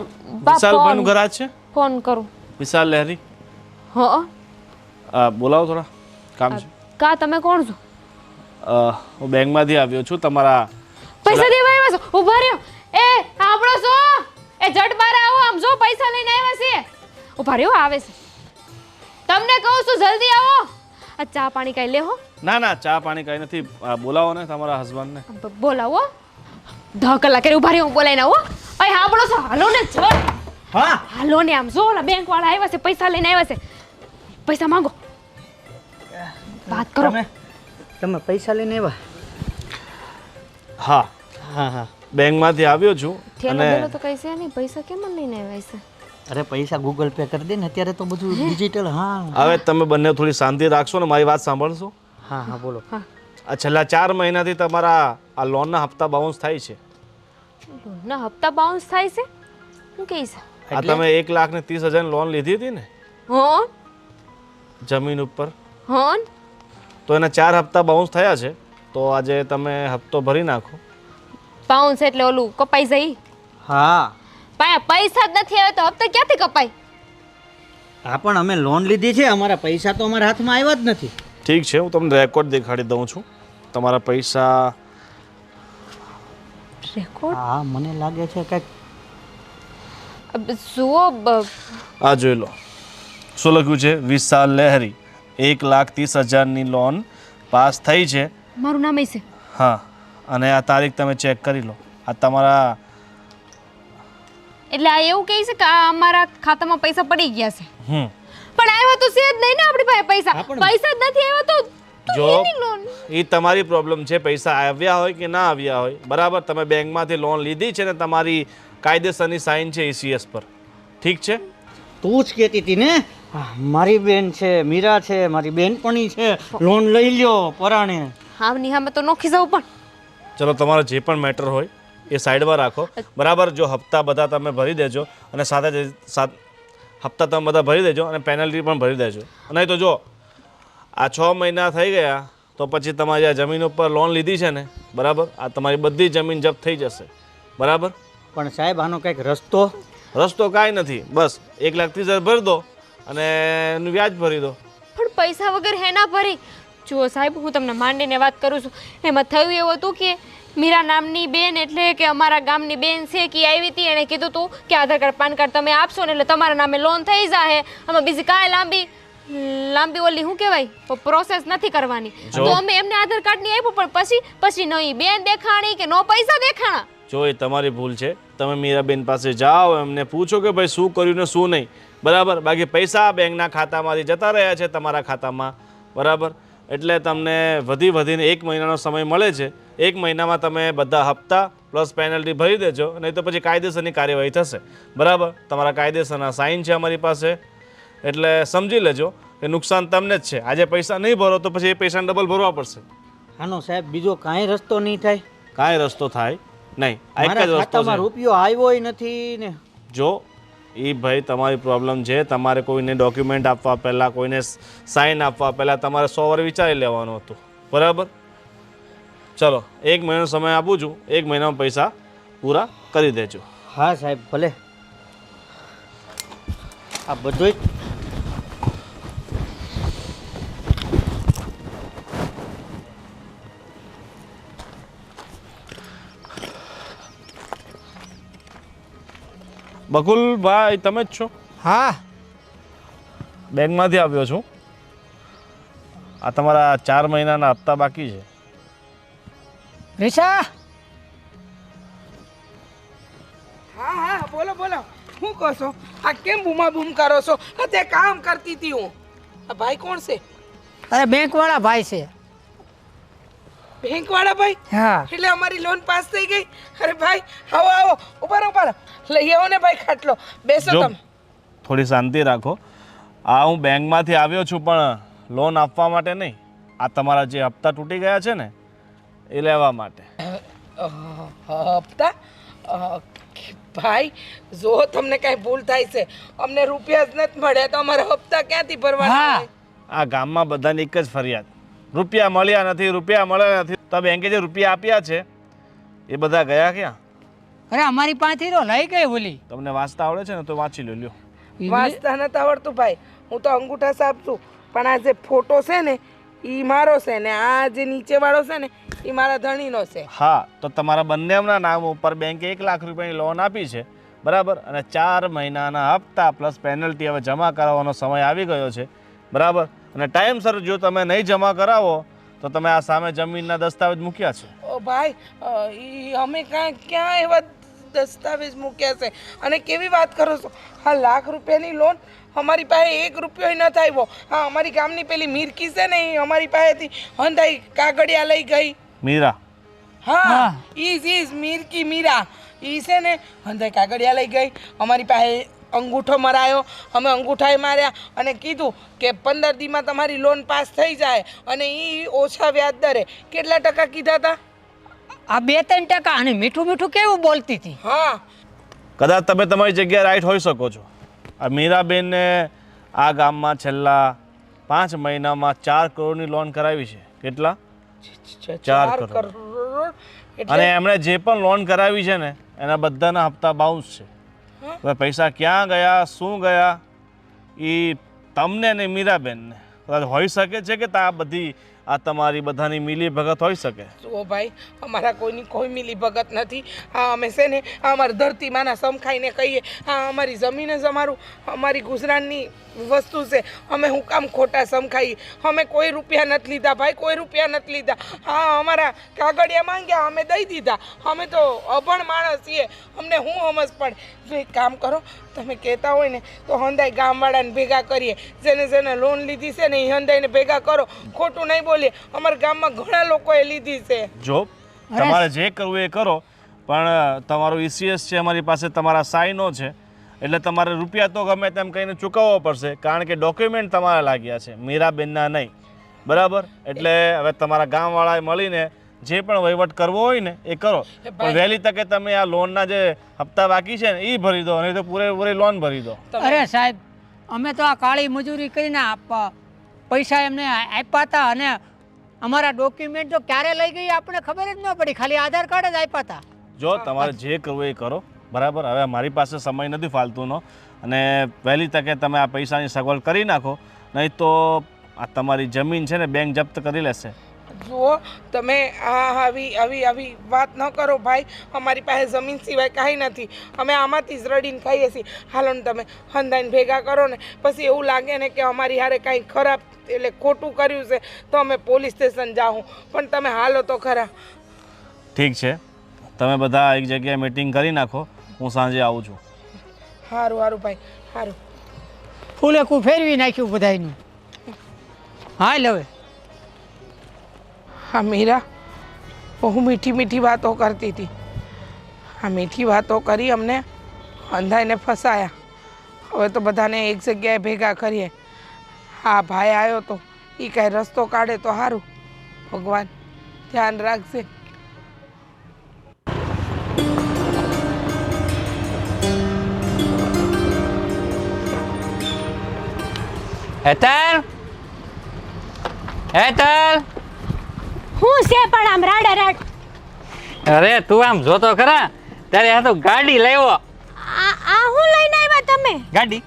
ભાઈનું ઘર આ છે? ફોન કરું. વિશાલ લહેરી. હા બોલાવો થોડા કામ છે. કા તમે કોણ છો? હું બેંકમાંથી આવ્યો છું. તમારા પૈસા દેવા આવ્યા છો? ઊભા રહ્યો. એ આપણો છો? એ જટ બાર આવો. આમ જો પૈસા લઈને આવ્યા છે. ઊભા રહ્યો આવે છે. તમને કહું છું જલ્દી આવો. આ ચા પાણી કઈ લેહો. ના ના ચા પાણી કઈ નથી. બોલાવો ને તમારા હસબન્ડને. બોલાવો. 10 કલાક ઊભા રહ્યો હું બોલાઈને આવો. અય આપણો છો હાલો ને જટ. હા હાલો ને આમ જો ઓલા બેંક વાળા આવ્યા છે પૈસા લઈને આવ્યા છે. પૈસા માંગો. વાત કરો. તમે પૈસા લઈને આવ્યા? હા હા હા. બેંકમાંથી આવ્યો છું થેલો બેલો તો કઈ છે નહીં. પૈસા કેમ લઈને આવ્યા છે? અરે પૈસા ગૂગલ પે કરી દે ને અત્યારે તો બધું ડિજિટલ. હા હવે તમે બંને થોડી શાંતિ રાખશો ને મારી વાત સાંભળશો. હા હા બોલો. આ છેલ્લા 4 મહિનાથી તમારા આ લોનના હપ્તા બાઉન્સ થાય છે. લોનના હપ્તા બાઉન્સ થાય છે? શું કહીશ? આ તમે 1,30,000 લોન લીધી હતી ને હોન જમીન ઉપર, હોન તો એના 4 હપ્તા બાઉન્સ થયા છે. તો આજે તમે હપ્તો ભરી નાખો. બાઉન્સ એટલે ઓલું કપાઈ જાય? હા પૈસા જ નથી આવે તો હપ્તા ક્યાંથી કપાય? હા પણ અમે લોન લીધી છે, અમારા પૈસા તો અમારા હાથમાં આવ્યા જ નથી. ઠીક છે, હું તમને રેકોર્ડ દેખાડી દઉં છું. તમારા પૈસા રેકોર્ડ હા મને લાગે છે કે જુઓ આ જોઈ લો. શું લખ્યું છે? વિશાલ લહેરી 1,30,000ની લોન પાસ થઈ છે. મારું નામ છે. હા, અને આ તારીખ તમે ચેક કરી લો. આ તમારા એટલે આ એવું કહે છે કે આ અમારા ખાતામાં પૈસા પડી ગયા છે. હમ પણ આવ્યા તો છે જ નહીં ને આપણી પાસે પૈસા. હા, પણ પૈસા જ નથી આવ્યા તો જો એની લોન. એ તમારી પ્રોબ્લેમ છે. પૈસા આવ્યા હોય કે ના આવ્યા હોય, બરાબર, તમે બેંકમાંથી લોન લીધી છે ને તમારી કાયદેસરની સાઇન છે ECS પર. ઠીક છે? તું જ કહેતી હતી ને મારી બેન છે, મીરા છે, મારી બેનપણી છે, લોન લઈ લ્યો પરાણે. હા નિહામે તો નોખી જાવ. પણ ચલો, તમારો જે પણ મેટર હોય એ સાઈડમાં રાખો, બરાબર. જો હપ્તા બધા તમે ભરી દેજો અને સાથે હપ્તા તમે બધા ભરી દેજો અને પેનલ્ટી પણ ભરી દેજો. નહીં તો જો આ 6 મહિના થઈ ગયા તો પછી તમારી આ જમીન ઉપર લોન લીધી છે ને, બરાબર, આ તમારી બધી જમીન જપ્ત થઈ જશે. બરાબર? પણ સાહેબ આનો કંઈક રસ્તો? રસ્તો કાંઈ નથી, બસ 1,30,000 ભરી દો અને એનું વ્યાજ ભરી દો. પણ પૈસા વગર હે ના ભરી. જુઓ સાહેબ, હું તમને માંડીને વાત કરું છું. એમાં થયું એવું હતું કે મીરા નામની બેન, એટલે કે અમારા ગામની બેન છે, કે આવી હતી. એણે કીધું હતું કે આધાર કાર્ડ પાન કાર્ડ તમે આપશો ને એટલે તમારા નામે લોન થઈ જાય. આમાં બીજી કાંઈ લાંબી ઓલી શું કહેવાય પ્રોસેસ નથી કરવાની. તો અમે એમને આધાર કાર્ડ ની આપ્યું, પણ પછી નહીં બેન દેખાણી કે નો પૈસા દેખાણા. જો એ તમારી ભૂલ છે. તમે મીરાબેન પાસે જાઓ, એમને પૂછો કે ભાઈ શું કર્યું ને શું નહીં, બરાબર. બાકી પૈસા બેંકના ખાતામાંથી જતા રહ્યા છે તમારા ખાતામાં, બરાબર. એટલે તમને વધીને 1 મહિનાનો સમય મળે છે. 1 મહિનામાં તમે બધા હપ્તા પ્લસ પેનલ્ટી ભરી દેજો, નહીં તો પછી કાયદેસરની કાર્યવાહી થશે, બરાબર. તમારા કાયદેસરના સાઇન છે અમારી પાસે, એટલે સમજી લેજો કે નુકસાન તમને જ છે. આજે પૈસા નહીં ભરો તો પછી એ પૈસાને ડબલ ભરવા પડશે. આનો સાહેબ બીજો કાંઈ રસ્તો નહીં થાય? કાંઈ રસ્તો થાય નહીં. આ એક જ રસ્તો ખાતામાં છે. રૂપિયો આવ્યો નથી ને. જો એ ભાઈ તમારી પ્રોબ્લેમ છે. તમારે કોઈને ડોક્યુમેન્ટ આપવા પહેલાં, કોઈને સાઇન આપવા પહેલાં તમારે 100 વાર વિચારી લેવાનું હતું, બરાબર. ચલો, 1 મહિનાનો સમય આપું છું. 1 મહિનામાં પૈસા પૂરા કરી દેજો. હા સાહેબ ભલે. આ બધું બકુલભાઈ તમે જ છો? હા બેંકમાંથી આવ્યો છું. આ તમારા 4 મહિનાના હપ્તા બાકી છે. રીસા, હા હા બોલો બોલો. શું કહો છો? આ કેમ બૂમા બૂમ કરો છો? તે કામ કરતી હતી હું. આ ભાઈ કોણ છે? અરે બેંક વાળા ભાઈ છે. બેંક વાળા ભાઈ? હા એટલે અમારી લોન પાસ થઈ ગઈ. અરે ભાઈ આવો આવો, ઉભા લઈ આવો ને ભાઈ ખાટલો. બેસો જો તમે. થોડી શાંતિ રાખો. આ હું બેંકમાંથી આવ્યો છું, પણ લોન આપવા માટે નહીં. આ તમારા જે હપ્તા તૂટી ગયા છે ને એ લેવા માટે. હપ્તા? ભાઈ જો તમને કાંઈ ભૂલ થાય છે, અમને રૂપિયા જ નથી મળ્યા તો અમારા હપ્તા ક્યાંથી ભરવાના? આ ગામમાં બધાની એક જ ફરિયાદ, રૂપિયા મળ્યા નથી, રૂપિયા મળ્યા નથી. તો બેંકે જે રૂપિયા આપ્યા છે એ બધા ગયા ક્યાં? અરે અમારી પાસેથી તો લઈ ગઈ ઓલી. તમને વાંચતા આવડે છે ને તો વાંચી લો. લ્યો. વાંચતા નથી આવડતું ભાઈ. હું તો અંગૂઠા સાફ છું, પણ આ જે ફોટો છે ને એ મારો છે ને આ જે નીચે વાળો છે ને એ મારા ધણીનો છે. હા, તો તમારા બંનેના નામ ઉપર બેંકે 1 લાખ રૂપિયાની લોન આપી છે, બરાબર. અને 4 મહિનાના હપ્તા પ્લસ પેનલ્ટી હવે જમા કરાવવાનો સમય આવી ગયો છે, બરાબર. અને ટાઈમસર જો તમે નહીં જમા કરાવો તો તમે આ સામે જમીનના દસ્તાવેજ મૂક્યા છે. ઓ ભાઈ, અમે ક્યાં એવા દસ્તાવેજ મૂક્યા છે? અને કેવી વાત કરો છો? હા, લાખ રૂપિયાની લોન અમારી પાસે 1 રૂપિયો ન આવ્યો. હા, અમારી ગામની પેલી મીરકી છે ને એ અમારી પાસેથી હંધાઈ કાગળિયા લઈ ગઈ. મીરા? હા, મીરકી મીરા ઈ છે ને હંધાઈ કાગળિયા લઈ ગઈ. અમારી પાસે અંગૂઠો મરાયો, અમે અંગૂઠાએ માર્યા અને કીધું કે 15 દીમાં તમારી લોન પાસ થઈ જાય અને એ ઓછા વ્યાજ દરે. કેટલા ટકા કીધા હતા? આ 2-3% અને મીઠું મીઠું કેવું બોલતી હતી. હા, કદાચ તમે તમારી જગ્યાએ રાઈટ હોઈ શકો છો. આ મીરાબેનને આ ગામમાં છેલ્લા 5 મહિનામાં 4 કરોડની લોન કરાવી છે. કેટલા? 4 કરોડ. અને એમણે જે પણ લોન કરાવી છે ને એના બધાના હપ્તા બાઉન્સ છે. હવે પૈસા ક્યાં ગયા, શું ગયા, એ તમને ને મીરાબેનને કદાચ હોઈ શકે છે કે આ બધી આ તમારી બધાની મિલી ભગત હોઈ શકે. જુઓ ભાઈ, અમારા કોઈની કોઈ મિલી ભગત નથી. આ અમે છે ને અમારી ધરતીમાંના સમખાઈને કહીએ, આ અમારી જમીન જ અમારી ગુજરાતની વસ્તુ છે. અમે હું કામ ખોટા સમખાઈએ? અમે કોઈ રૂપિયા નથી લીધા ભાઈ, કોઈ રૂપિયા નથી લીધા. હા, અમારા કાગળિયા માંગ્યા, અમે દઈ દીધા. અમે તો અભણ માણસ છીએ, અમને હું સમજ પડે. જો એક કામ કરો, તમે કહેતા હોય ને તો હંધાઈ ગામવાળાને ભેગા કરીએ. જેને લોન લીધી છે ને એ હંધાઈને ભેગા કરો. ખોટું નહીં બોલીએ, અમારા ગામમાં ઘણા લોકોએ લીધી છે. જો તમારે જે કરવું એ કરો, પણ તમારો ECS છે અમારી પાસે, તમારા સાઈનો છે, એટલે તમારે રૂપિયા તો ગમે તેમ કહીને ચૂકવવો પડશે, કારણ કે ડોક્યુમેન્ટ તમારા લાગ્યા છે, મીરાબેનના નહીં. બરાબર? એટલે હવે તમારા ગામવાળાએ મળીને જે પણ વહીવટ કરવો હોય ને એ કરો, પણ વહેલી તકે તમે આ લોનના જે હપ્તા બાકી છે ને એ ભરી દો, નહીં તો પૂરેપૂરી લોન ભરી દો. અરે સાહેબ, અમે તો આ કાળી મજૂરી કરીને પૈસા એમને આપ્યા હતા અને અમારા ડોક્યુમેન્ટ તો ક્યારે લઈ ગઈ આપણે ખબર જ ન પડી, ખાલી આધાર કાર્ડ જ આપ્યા હતા. જો તમારે જે કરવું એ કરો. બરાબર? હવે મારી પાસે સમય નથી ફાલતુનો, અને વહેલી તકે તમે આ પૈસાની સગવડ કરી નાખો, નહીં તો આ તમારી જમીન છે ને બેંક જપ્ત કરી લેશે. જુઓ, તમે આવી વાત ન કરો ભાઈ. અમારી પાસે જમીન સિવાય કાંઈ નથી. અમે આમાંથી જ રડીને ખાઈએ છીએ. હાલો ને તમે હંધાઈને ભેગા કરો ને, પછી એવું લાગે ને કે અમારી હારે કાંઈ ખરાબ એટલે ખોટું કર્યું છે તો અમે પોલીસ સ્ટેશન જાઉં. પણ તમે હાલો તો ખરા. ઠીક છે, તમે બધા એક જગ્યાએ મીટિંગ કરી નાખો, હું સાંજે આવું છું. સારું સારું ભાઈ, સારું. ફૂલેકું ફેરવી નાખ્યું બધાયનું. હાલ હવે. હા મીરા બહુ મીઠી મીઠી વાતો કરતી હતી. આ મીઠી વાતો કરી અમને અંધાઈને ફસાયા. હવે તો બધાને એક જગ્યાએ ભેગા કરીએ. હા ભાઈ આવ્યો તો એ કાંઈ રસ્તો કાઢે તો સારું. ભગવાન ધ્યાન રાખજે. હેતલ, હેતલ, હું છે પણ આમ રાડા રાડ. અરે તું આમ જોતો ખરા, ત્યારે આ તો ગાડી લાવ્યો. આ હું લઈને આવ્યા તમે? ગાડી?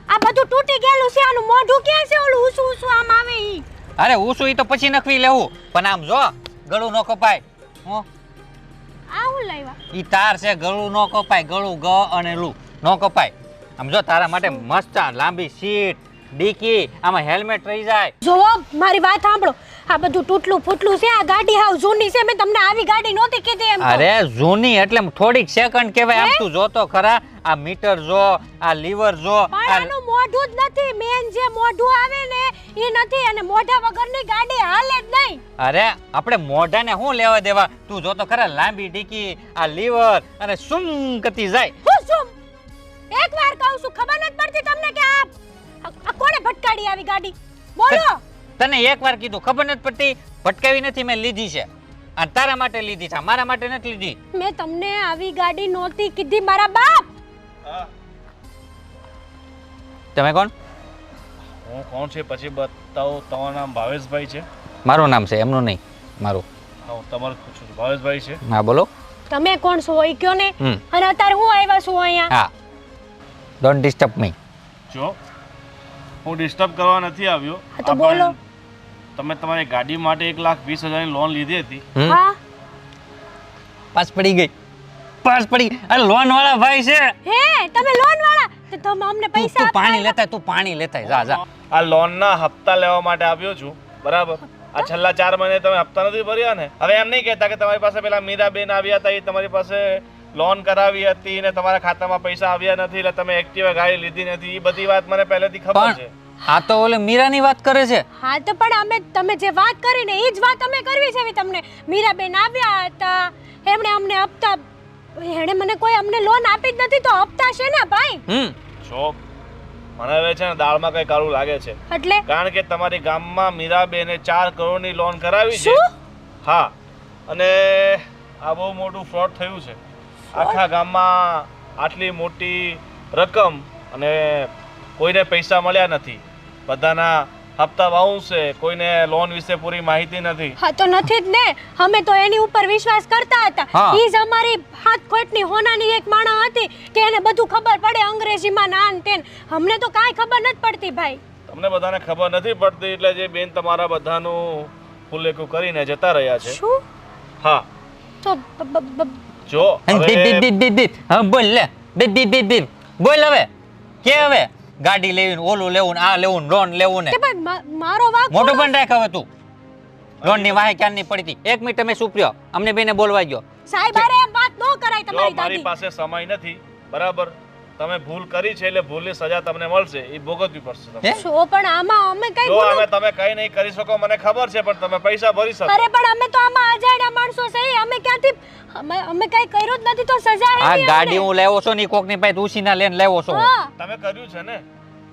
આ બધું તૂટી ગયેલું છે, આનું મોઢું ક્યાં છે? ઓલું ઊસું ઊસું આમ આવે ઈ. અરે ઊસું ઈ તો પછી નખવી લેવું, પણ આમ જો ગળું ન કપાય. હું આ હું લાવ્યા? ઈ તાર છે, ગળું ન કપાય. ગળું ગ અને લુ ન કપાય. આમ જો તારા માટે મસ્ત લાંબી સીટ, ડીકી, આમાં હેલ્મેટ રહી જાય. જો મારી વાત સાંભળો, આ બધું તૂટલું ફૂટલું છે. આ ગાડી હાવ જૂની છે. મેં તમને આવી ગાડી નહોતી કીધી એમ. અરે જૂની એટલે થોડીક સેકન્ડ કહેવાય. આમ તું જોતો ખરા, આ મીટર જો, આ લીવર જો. પણ આનું મોઢું જ નથી. મેન જે મોઢું આવે ને એ નથી, અને મોઢા વગરની ગાડી હાલે જ નહીં. અરે આપણે મોઢાને શું લેવા દેવા? તું જોતો ખરા, લાંબી ડીકી, આ લીવર અને સુમ કતી જાય. હું શું એકવાર કહું છું, ખબર નથી પડતી તમને કે આ કોણે ભટકાડી આવી ગાડી? બોલો. તને એકવાર કીધું, ખબર નથી પડતી? ભટકાવી નથી, મેં લીધી છે. અને તારા માટે લીધી છે, મારા માટે નથી લીધી. મેં તમને આવી ગાડી નહોતી કીધી મારા બાપ. તમે કોણ? હું કોણ છે પછી બતાવો. તમારું નામ ભાવેશભાઈ છે? મારું નામ છે, એમનું નહીં, મારું. હા, તમારું પૂછું છું. ભાવેશભાઈ છે? હા બોલો. તમે કોણ છો એ કયો ને. અને અત્યારે હું આવ્યા છું અહીંયા. હા, ડોન્ટ ડિસ્ટર્બ મી. જો હું ડિસ્ટર્બ કરવા નથી આવ્યો. તો બોલો. તમે તમારી ગાડી માટે 1,20,000 ની લોન લીધી હતી. હા, પાસ પડી ગઈ. પાસ પડી ગઈ. અરે લોન વાળા ભાઈ છે. હે તમે લોન વાળા? તો તમે અમને પૈસા તું પાણી લેતા, તું પાણી લેતા જા જા. આ લોનના હપ્તા લેવા માટે આવ્યો છું. બરાબર? આ છેલ્લા 4 મહિને તમે હપ્તા નથી ભર્યા ને. હવે એમ નહીં કહેતા કે તમારી પાસે પેલા મીરાબેન આવ્યા હતા, એ તમારી પાસે લોન કરાવી હતી ને તમારા ખાતામાં પૈસા આવ્યા નથી એટલે તમે એક્ટિવા ગાડી લીધી નથી. એ બધી વાત મને પહેલેથી ખબર છે. હા તો ઓલે મીરાની વાત કરે છે. હા તો પણ અમે તમે જે વાત કરી ને એ જ વાત અમે કરવી છે. તમને મીરાબેન આવ્યા હતા, એમણે અમને હપ્તા, એણે મને કોઈ અમને લોન આપી જ નથી તો હપ્તા છે ને ભાઈ. જો મને હવે છે ને દાળમાં કઈ કાળું લાગે છે એટલે કારણ કે તમારી ગામમાં મીરાબેને 4 કરોડની લોન કરાવી છે હા અને આ બહુ મોટું ફ્રોડ થયું છે આખા ગામમાં આટલી મોટી રકમ અને કોઈને પૈસા મળ્યા નથી બધાના હપ્તા બાઉન્સ છે કોઈને લોન વિશે પૂરી માહિતી નથી હા તો નથી જ ને અમે તો એની ઉપર વિશ્વાસ કરતા હતા હા. ઈ જ અમારી હાથ ખોટની હોનાની એક માણા હતી કે એને બધું ખબર પડે અંગ્રેજીમાં નાન તેન અમને તો કાંઈ ખબર નથી પડતી ભાઈ તમને બધાને ખબર નથી પડતી એટલે જે બેન તમારા બધાનું ફુલેકું કરીને જતા રહ્યા છે શું હા તો જો હવે હા બોલ લે બીપ બોલ હવે કે હવે ગાડી લેવીને ઓલું લેવું ને આ લેવું ને લોન લેવું ને કે ભાઈ મારો વાંક મોટું પણ રાખ હવે તું લોન ની વાહે ક્યારની પડી હતી 1 મિનિટ તમે સુપ્યો અમને બેને બોલવા ગયો સાહેબ અરે એમ વાત ન કરાય જો તમારી મારી દાદી પાસે સમય નથી બરાબર તમે ભૂલ કરી છે એટલે ભૂલની સજા તમને મળશે એ ભોગવવી પડશે તમને. શો પણ આમાં અમે કઈ જો અમે તમે કઈ નહીં કરી શકો મને ખબર છે પણ તમે પૈસા ભરી શકો અરે પણ અમે તો આમાં અજાણ્યા માણસો છે અમે ક્યાંથી અમે કઈ કર્યું જ નથી તો સજા આ એવી ગાડી હું લેવો છો ની કોક ની પાસે ઉસીના લઈને લેવો છો હા તમે કર્યું છે ને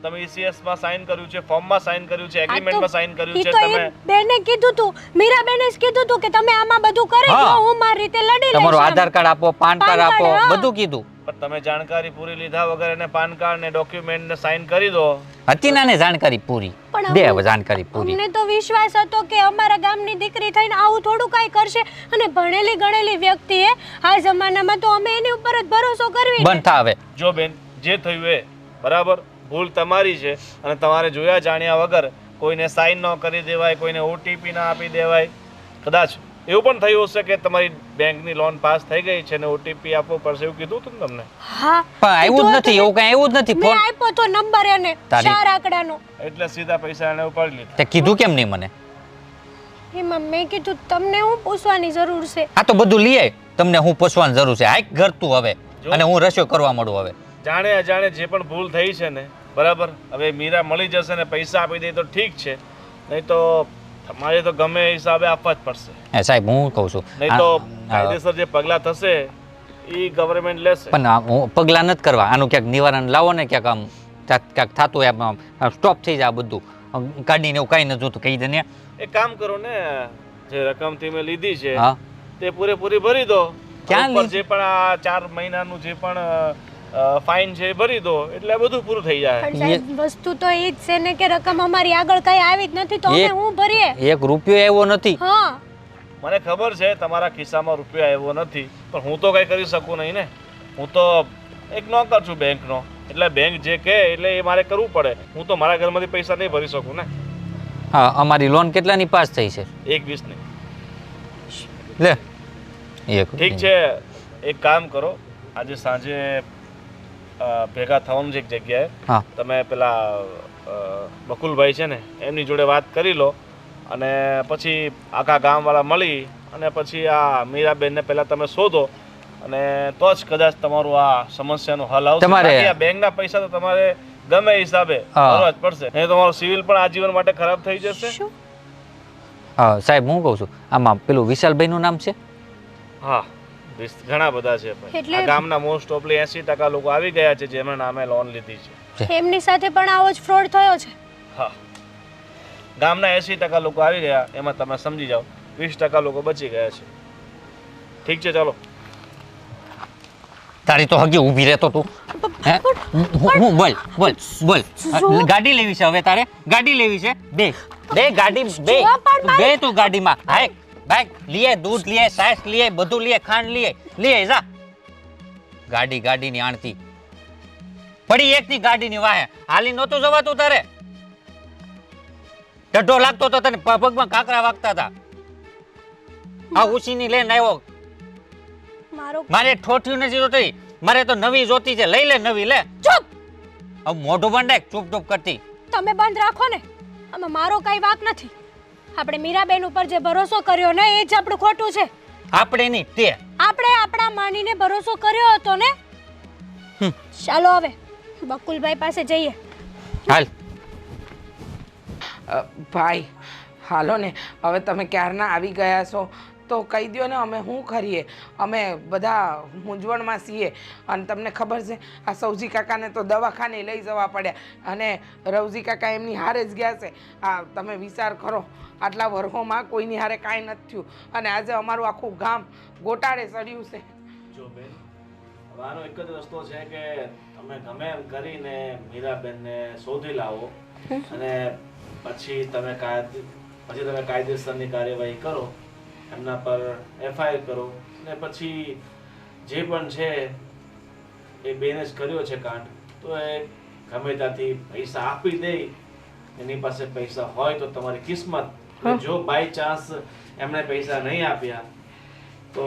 તમે ECS માં સાઈન કર્યું છે ફોર્મમાં સાઈન કર્યું છે આ તો- એગ્રીમેન્ટમાં સાઈન કર્યું ઈ છે તો એ તમે બેને કીધું તું મીરા બેને જ કીધું તું કે તમે આમાં બધું કરી હા. દો હું મારી રીતે લડી લઈશ તમારું આમ. આધાર કાર્ડ આપો પાન કાર્ડ પાન આપો કાર્ડ, હા. બધું કીધું પણ તમે જાણકારી પૂરી લીધા વગર એને પાન કાર્ડ ને ડોક્યુમેન્ટ ને સાઈન કરી દો હતી ને જાણકારી પૂરી પણ દે અમને- હવે જાણકારી પૂરી અમને તો વિશ્વાસ હતો કે અમારા ગામની દીકરી થઈને આવું થોડું કાંઈ કરશે અને ભણેલી ગણેલી વ્યક્તિએ આ જમાનામાં તો અમે એની ઉપર જ ભરોસો કરવી ને. બંધ થા હવે જો બેન જે થયું એ બરાબર ભૂલ તમારી છે અને તમારે જોયા જાણ્યા વગર કોઈને સાઈન ન કરી દેવાય કોઈને OTP ના આપી દેવાય કદાચ એવું પણ થયું હશે કે તમારી બેંકની લોન પાસ થઈ ગઈ છે ને OTP આપવો પડશે એવું કીધું હતું ને તમને હા પણ આવ્યું જ નથી એવું કઈ આવ્યું જ નથી મેં ફોન આપ્યો તો નંબર એને તારી- 4 આંકડાનો એટલે સીધા પૈસા એને ઉપાડી લીધા તે કીધું કેમ નહીં મને એમાં મેં કીધું તમને હું પૂછવાની જરૂર છે આ તો બધું લઈ તમને હું પૂછવાની જરૂર છે હાઈક ઘર તું હવે અને હું રસ્યો કરવા માંડું હવે જાણે અજાણે જે પણ ભૂલ થઈ છે ને બરાબર હવે મીરા મળી જશે ને પૈસા આપી દે તો ઠીક છે નહીં તો તમારે તો ગમે એ હિસાબે આપવા જ પડશે એ સાહેબ હું કહું છું નહીં તો આ- કાયદેસર જે પગલાં થશે એ ગવર્મેન્ટ લેશે પણ હું પગલાં નથી કરવા આનું ક્યાંક નિવારણ લાવો ને ક્યાંક આમ ક્યાંક થતું એમ સ્ટોપ થઈ જાય આ બધું ગાડીને એવું કાંઈ નથી જોતું કહી દે ને એક કામ કરો ને જે રકમ તમે લીધી છે હા તે પૂરેપૂરી ભરી દો ક્યાં ઉપર લીધી? જે પણ આ 4 મહિનાનું જે પણ ફાઇન છે એ ભરી દો એટલે બધું પૂરું થઈ જાય પણ સાહેબ વસ્તુ તો એ જ છે ને કે રકમ અમારી આગળ કઈ આવી જ નથી તો અમે એક- હું ભરીએ એક રૂપિયો એવો નથી હા મને ખબર છે તમારા ખિસ્સામાં રૂપિયા આવ્યો નથી પણ હું તો કઈ કરી શકું નહીં ને હું તો એક નોકર છું બેંકનો એટલે બેંક જે કહે એટલે એ મારે કરવું પડે હું તો મારા ઘરમાંથી પૈસા નહીં ભરી શકું ને હા અમારી લોન કેટલાની પાસ થઈ છે 1-20 ની લે એક ઠીક છે એક કામ કરો આજે સાંજે ભેગા થવાનું છે એક જગ્યાએ હા તમે પેલા બકુલભાઈ છે ને એમની જોડે વાત કરી લો અને પછી આખા ગામવાળા મળી અને પછી આ મીરાબેનને પહેલાં તમે શોધો અને તો જ કદાચ તમારું આ સમસ્યાનો હલ આવશે તમારે- બાકી આ બેંકના પૈસા તો તમારે ગમે એ હિસાબે હા. ભરવા જ પડશે નહીં તમારો સિવિલ પણ આજીવન માટે ખરાબ થઈ જશે શું હા સાહેબ હું કહું છું આમાં પેલું વિશાલભાઈનું નામ છે હા ઘણા બધા છે ભાઈ એટલે- આ ગામના મોસ્ટ ઓફલી 80% લોકો આવી ગયા છે જેમના નામે લોન લીધી છે એમની સાથે પણ આવો જ ફ્રોડ થયો છે હા ગામના 80% લોકો આવી ગયા એમાં તમે સમજી જાઓ 20% લોકો બચી ગયા છે ઠીક છે ચાલો તારી તો હગી ઊભી રહેતો તું હે હું બોલ બોલ બોલ ગાડી લેવી છે હવે તારે ગાડી લેવી છે બે બે ગાડી બે જો પણ બે તું ગાડીમાં હાય બાઈક લીએ દૂધ લીએ સાસ લીએ બધું લીએ ખાંડ લીએ જા ગાડી ગાડીની આણતી પડી એકની ગાડીની વાહે હાલી નહોતું જવાતું તારે ડઢો લાગતો તો તને પગમાં કાકરા વાગતા હતા આ ઉછીની લઈને આવ્યો મારો મારે ઠોઠ્યું નથી જોતી મારે તો નવી જોતી છે લઈ લે નવી લે ચૂપ હવે મોઢું બંધ ચૂપ ચૂપ કરતી તમે બંધ રાખો ને આમાં મારો કઈ વાક નથી આપણે મીરાબેન ઉપર જે ભરોસો કર્યો ને એ જ આપણું ખોટું છે આપણે નહીં તે આપણે આપણા માનીને ભરોસો કર્યો હતો ને ચાલો હવે બકુલભાઈ પાસે જઈએ હાલ ભાઈ હાલો ને હવે તમે ક્યારના આવી ગયા છો તો કહી દો ને, અમે શું કરીએ? અમે બધા મૂંઝવણમાં છીએ. અને તમને ખબર છે, આ સૌજી કાકાને તો દવાખાને લઈ જવા પડ્યા, અને રવજી કાકા એમની હારે જ ગયા છે. આ તમે વિચાર કરો, આટલા વર્ષોમાં કોઈની હારે કાંઈ નથી થયું, અને આજે અમારું આખું ગામ ગોટાળે ચડ્યું છે. જો બેન, આનો એક જ રસ્તો છે કે તમે ગમે એમ કરીને મીરાબેનને શોધી લાવો, અને પછી તમે કાયદેસરની કાર્યવાહી કરો, એમના પર FIR કરો, ને પછી જે પણ છે એ બેને જ કર્યો છે કાંડ, તો એ ગમે ત્યાંથી પૈસા આપી દે. એની પાસે પૈસા હોય તો તમારી કિસ્મત. જો બાય ચાન્સ એમણે પૈસા નહીં આપ્યા તો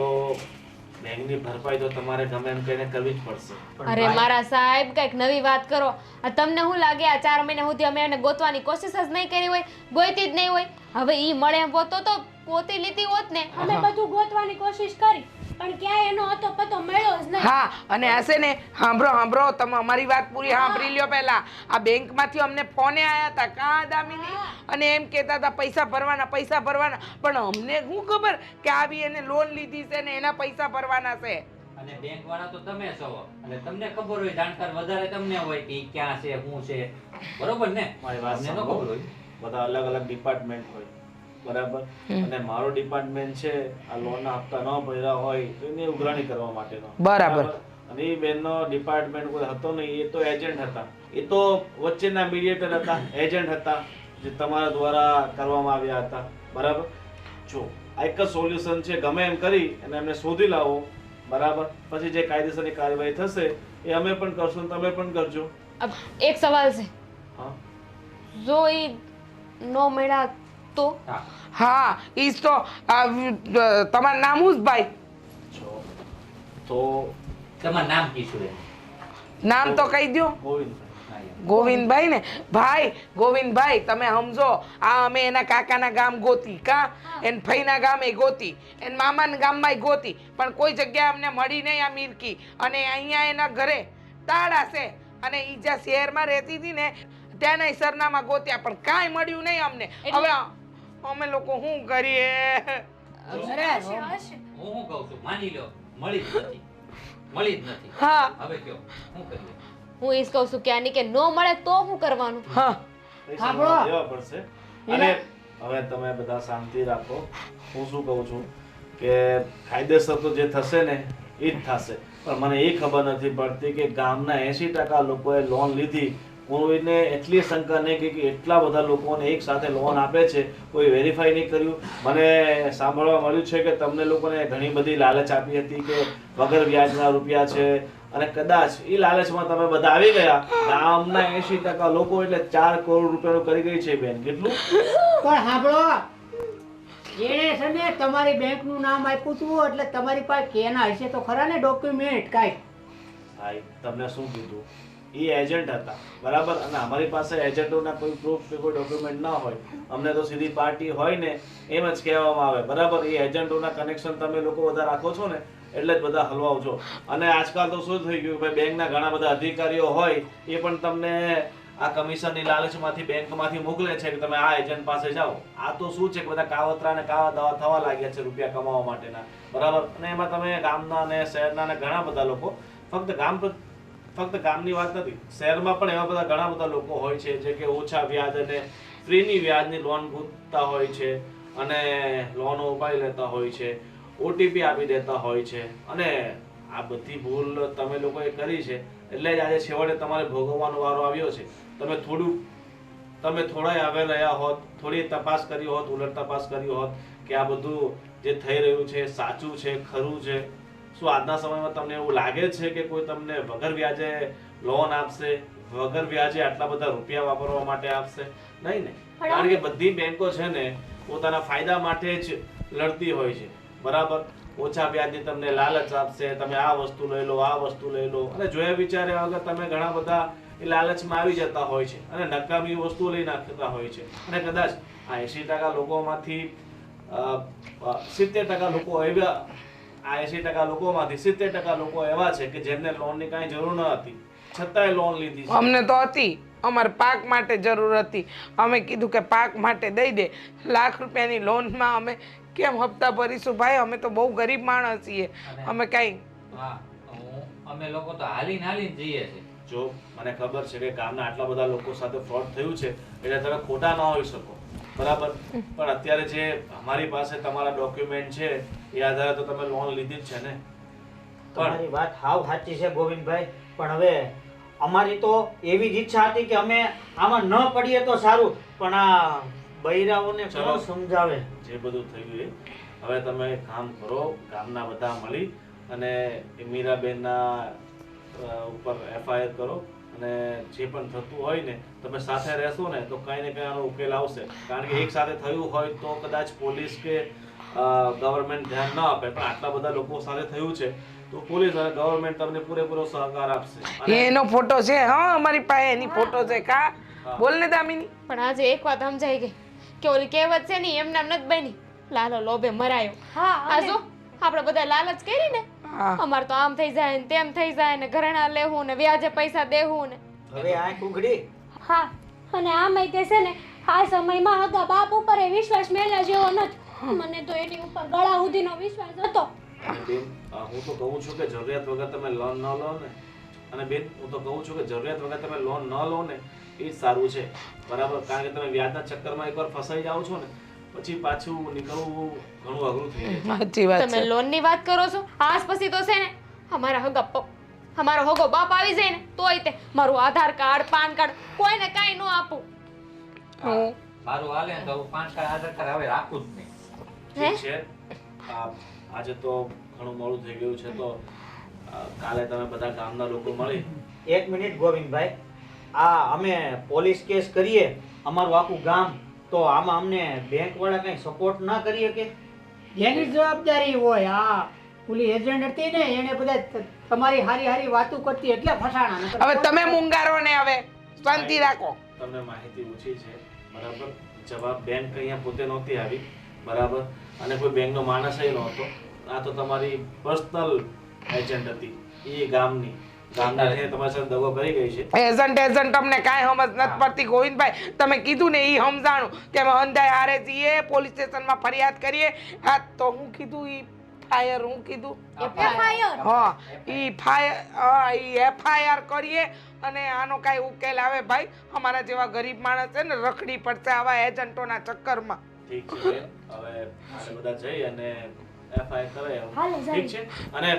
બેંકની ભરપાઈ તો તમારે ગમે એમ કહીને કરવી જ પડશે. અરે મારા સાહેબ, કઈક નવી વાત કરો. આ તમને શું લાગે આ 4 મહિના સુધી અમે એને ગોતવાની કોશિશ જ નહીં કરી હોય, ગોતી જ નહીં હોય? હવે ઈ મળે એમ હોતો તો ગોતી લીધી હોત ને. અમે બધું ગોતવાની કોશિશ કરી પણ ક્યાંય એનો હતો પતો મળ્યો જ નહીં. હા, અને હશે ને, સાંભળો, તમે અમારી વાત પૂરી સાંભળી લ્યો. પહેલા આ બેંકમાંથી અમને ફોને આવ્યા હતા, કાં દામિની, અને એમ કહેતા હતા પૈસા ભરવાના. પણ અમને શું ખબર કે આવી એને લોન લીધી છે ને એના પૈસા ભરવાના છે. અને બેંક વાળા તો તમે છો, અને તમને ખબર હોય, જાણકાર વધારે તમને હોય કે ઈ ક્યાં છે, શું છે, બરોબર ને? મારી વાત તમને ન સાંભળો. ખબર હોય. બધા અલગ અલગ ડિપાર્ટમેન્ટ હોય, બરાબર? અને મારો ડિપાર્ટમેન્ટ છે આ લોનના હપ્તા ન ભર્યા હોય તો એની ઉઘરાણી કરવા માટેનો. બરાબર. અને એ બેનનો ડિપાર્ટમેન્ટ કોઈ હતો નહીં, એ તો એજન્ટ હતા. એ તો વચ્ચેના મીડિયેટર હતા, એજન્ટ હતા, જે તમારા દ્વારા કરવામાં આવ્યા હતા, બરાબર? જો આ એક જ સોલ્યુશન છે, ગમે એમ કરી અને એમને શોધી લાવો, બરાબર? પછી જે કાયદેસરની કાર્યવાહી થશે એ અમે પણ કરશું, તમે પણ કરજો. अब एक सवाल છે, હા, જો ઈ નો મળ્યા તો? હા, ઈ જ તો. તમારું નામ શું છે ભાઈ? જો તો તમારું નામ કીશું એ? નામ તો કહી દો. ગોવિંદભાઈ. ગોવિંદભાઈ ને? ભાઈ ગોવિંદભાઈ, તમે સમજો, આ અમે એના કાકાના ગામ ગોતી, કા એન ફઈના ગામે ગોતી, એન મામાના ગામમાં ગોતી, પણ કોઈ જગ્યાએ અમને મળી નહીં આ મિરકી. અને અહીંયા એના ઘરે તાળા છે, અને ઈ જ્યાં શહેરમાં રહેતી હતી ને ત્યાંના સરનામા ગોત્યા, પણ કાંઈ મળ્યું નહીં અમને. હવે અમે લોકો શું કરીએ? હું શું કહું છું, માની લો મળી જ નથી. હા હવે કયો શું કરીએ? હું ઈ જ કહું છું કે આની કે નો મળે તો શું કરવાનું? હા, પૈસા દેવા પડશે. અને હવે તમે બધા શાંતિ રાખો. હું શું કહું છું કે કાયદેસર તો જે થશે ને એ જ થશે, પણ મને એ ખબર નથી પડતી કે ગામના 80% લોકોએ લોન લીધી. કોઈને એટલી શંકા નહીં કે એટલા બધા લોકોને એક સાથે લોન આપે છે, કોઈ વેરીફાઈ નહીં કર્યું. મને સાંભળવા મળ્યું છે કે તમને લોકોને ઘણી બધી લાલચ આપી હતી કે વગર વ્યાજના રૂપિયા છે, અને કદાચ એ લાલચમાં તમે બધા આવી ગયા. ગામના 80% લોકો એટલે 4 કરોડ રૂપિયાનું કરી ગઈ છે બેન. કેટલું? પણ સાંભળો, એણે છે ને તમારી બેંકનું નામ આપ્યું હતું, એટલે તમારી પાસે કેના હશે તો ખરા ને ડોક્યુમેન્ટ કાંઈ? ભાઈ તમને શું કીધું, એ એજન્ટ હતા, બરાબર? અને અમારી પાસે એજન્ટોના કોઈ પ્રૂફ કે કોઈ ડોક્યુમેન્ટ ના હોય. અમને તો સીધી પાર્ટી હોય ને એમ જ કહેવામાં આવે, બરાબર? એ એજન્ટોના કનેક્શન તમે લોકો બધા રાખો છો ને એટલે જ બધા હલવાઓ છો. અને આજકાલ તો શું થઈ ગયું, ભાઈ બેંકના ઘણા બધા અધિકારીઓ હોય એ પણ તમને આ કમિશનની લાલચમાંથી બેંકમાંથી મોકલે છે કે તમે આ એજન્ટ પાસે જાઓ. આ તો શું છે કે બધા કાવતરા ને કાવા દાવા થવા લાગ્યા છે રૂપિયા કમાવા માટેના, બરાબર? અને એમાં તમે ગામના ને શહેરના ને ઘણા બધા લોકો, ફક્ત ગામની વાત નથી, શહેરમાં પણ એવા બધા ઘણા બધા લોકો હોય છે જે કે ઓછા વ્યાજ અને ફ્રીની વ્યાજની લોન ગૂંથતા હોય છે, અને લોનો ઉપાડી લેતા હોય છે, OTP આપી દેતા હોય છે. અને આ બધી ભૂલ તમે લોકોએ કરી છે, એટલે જ આજે છેવટે તમારે ભોગવવાનો વારો આવ્યો છે. તમે થોડાય આવે રહ્યા હોત, થોડી તપાસ કરી હોત, ઉલટ તપાસ કરી હોત કે આ બધું જે થઈ રહ્યું છે સાચું છે, ખરું છે. શું આજના સમયમાં તમને એવું લાગે છે કે કોઈ તમને વગર વ્યાજે લોન આપશે, વગર વ્યાજે આટલા બધા રૂપિયા વાપરવા માટે આપશે? નહીં ને. કારણ કે બધી બેંકો છે ને પોતાના ફાયદા માટે જ લડતી હોય છે, બરાબર? ઓછા વ્યાજની તમને લાલચ આપશે, તમે આ વસ્તુ લઈ લો, આ વસ્તુ લઈ લો, અને જોયા વિચાર્યા વગર તમે ઘણા બધા એ લાલચમાં આવી જતા હોય છે અને નકામી વસ્તુઓ લઈ નાખતા હોય છે. અને કદાચ આ 80% લોકોમાંથી 70% લોકો એવા, આ 80% લોકોમાંથી 70% લોકો એવા છે કે જેમને લોનની કાંઈ જરૂર ન હતી છતાંય લોન લીધી છે. અમને તો હતી, અમારે પાક માટે જરૂર હતી. અમે કીધું કે પાક માટે દઈ દે. ₹1,00,000 લોનમાં અમે કેમ હપ્તા ભરીશું ભાઈ? અમે તો બહુ ગરીબ માણસ છીએ. અમે કાંઈ હા અમે લોકો તો હાલીને હાલીને જઈએ છીએ. જો મને ખબર છે કે ગામના આટલા બધા લોકો સાથે ફ્રોડ થયું છે એટલે તમે ખોટા ન હોઈ શકો, બરાબર, પણ અત્યારે જે અમારી પાસે તમારા ડોક્યુમેન્ટ છે એ આધારે તો તમે લોન લીધી જ છે ને. તમારી વાત હાવ સાચી છે ગોવિંદભાઈ, પણ હવે અમારી તો એવી જ ઈચ્છા હતી કે અમે આમાં ન પડીએ તો સારું, પણ આ બૈરાઓને કોણ સમજાવે? જે બધું થયું એ હવે તમે કામ કરો, ગામના બધા મળી અને એ મીરાબેનના ઉપર એફઆઈઆર કરો અને જે પણ થતું હોય ને તમે સાથે રહેશો ને તો કંઈ ને કંઈ આનો ઉકેલ આવશે. કારણ કે એક સાથે થયું હોય તો કદાચ પોલીસ કે ગવર્મેન્ટ ધ્યાન ન આપે, પણ આટલા બધા લોકો સાથે થયું છે તો પોલીસ અને ગવર્મેન્ટ તમને પૂરેપૂરો સહકાર આપશે. એનો ફોટો છે, હા અમારી પાસે એની ફોટો છે. કા બોલ ને દામિની. પણ આજે એક વાત સમજાઈ ગઈ કે ઓલી કહેવત છે ને એમ નામ નથી બની, લાલો લોભે મરાયો. હા આ જો આપણે બધા લાલચ કરી ને, હા અમાર તો આમ થઈ જાય ને તેમ થઈ જાય ને ઘરેણા લેવું ને વ્યાજે પૈસા દેવું ને. હવે આંખ ઉઘડી. હા અને આમાંય તે છે ને આ સમયમાં હગા બાપ ઉપર એ વિશ્વાસ મેળા જેવો નથી. મને તો એની ઉપર ગળા સુધીનો વિશ્વાસ હતો. અને બેન હું તો કહું છું કે જરૂરિયાત વગર તમે લોન ન લો ને, અને બેન હું તો કહું છું કે જરૂરિયાત વગર તમે લોન ન લો ને એ જ સારું છે, બરાબર, કારણ કે તમે વ્યાજના ચક્કરમાં એકવાર ફસાઈ જાઓ છો ને પછી પાછું નીકળવું ઘણું અઘરું થઈ જાય. સાચી વાત તમે છે. લોન ની વાત કરો છો, આસ પછી તો છે ને અમારો હગો બાપ આવી જાય ને તોય તે મારું આધાર કાર્ડ પાન કાર્ડ કોઈને કાંઈ ન આપું. મારું હાલે ને તો હું 5 કાર્ડ આધાર કાર્ડ હવે રાખું જ નહીં. ઠીક છે, આજે તો ઘણું મોડું થઈ ગયું છે તો કાલે તમે બધા ગામના લોકો મળી. એક મિનિટ ગોવિંદભાઈ, આ અમે પોલીસ કેસ કરીએ અમારું આખું ગામ, તો આમાં અમને બેંક વાળા કઈ સપોર્ટ ના કરીએ કે? એની જવાબદારી હોય. આ ઓલી એજન્ટ હતી ને એને બધા તમારી હારી હારી વાતો કરતી એટલે ફસાણા. હવે તમે મુંગારો ને હવે શાંતિ રાખો. તમને માહિતી ઓછી છે, બરાબર, જવાબ બેંક અહીંયા પોતે નહોતી આવી, બરાબર, અને કોઈ બેંકનો માણસ નહોતો. આ તો તમારી પર્સનલ એજન્ટ હતી, એ ગામની છે તમારી સાથે દગો કરી ગઈ છે. એજન્ટ તમને કાંઈ સમજ નથી પડતી ગોવિંદભાઈ. તમે કીધું ને એ સમજાણું કે અમે અંધાય હારે જઈએ પોલીસ સ્ટેશનમાં ફરિયાદ કરીએ. હા તો હું કીધું ઈ ફાયર, હું કીધું હા ઈ ફાયર, હા ઈ એફઆઈઆર કરીએ અને આનો કાંઈ ઉકેલ આવે ભાઈ. અમારા જેવા ગરીબ માણસ છે ને રખડી પડશે આવા એજન્ટોના ચક્કરમાં. ઠીક છે, હવે આપણે બધા જઈ અને એફઆઈઆર કરે. હાલો, ઠીક છે, અને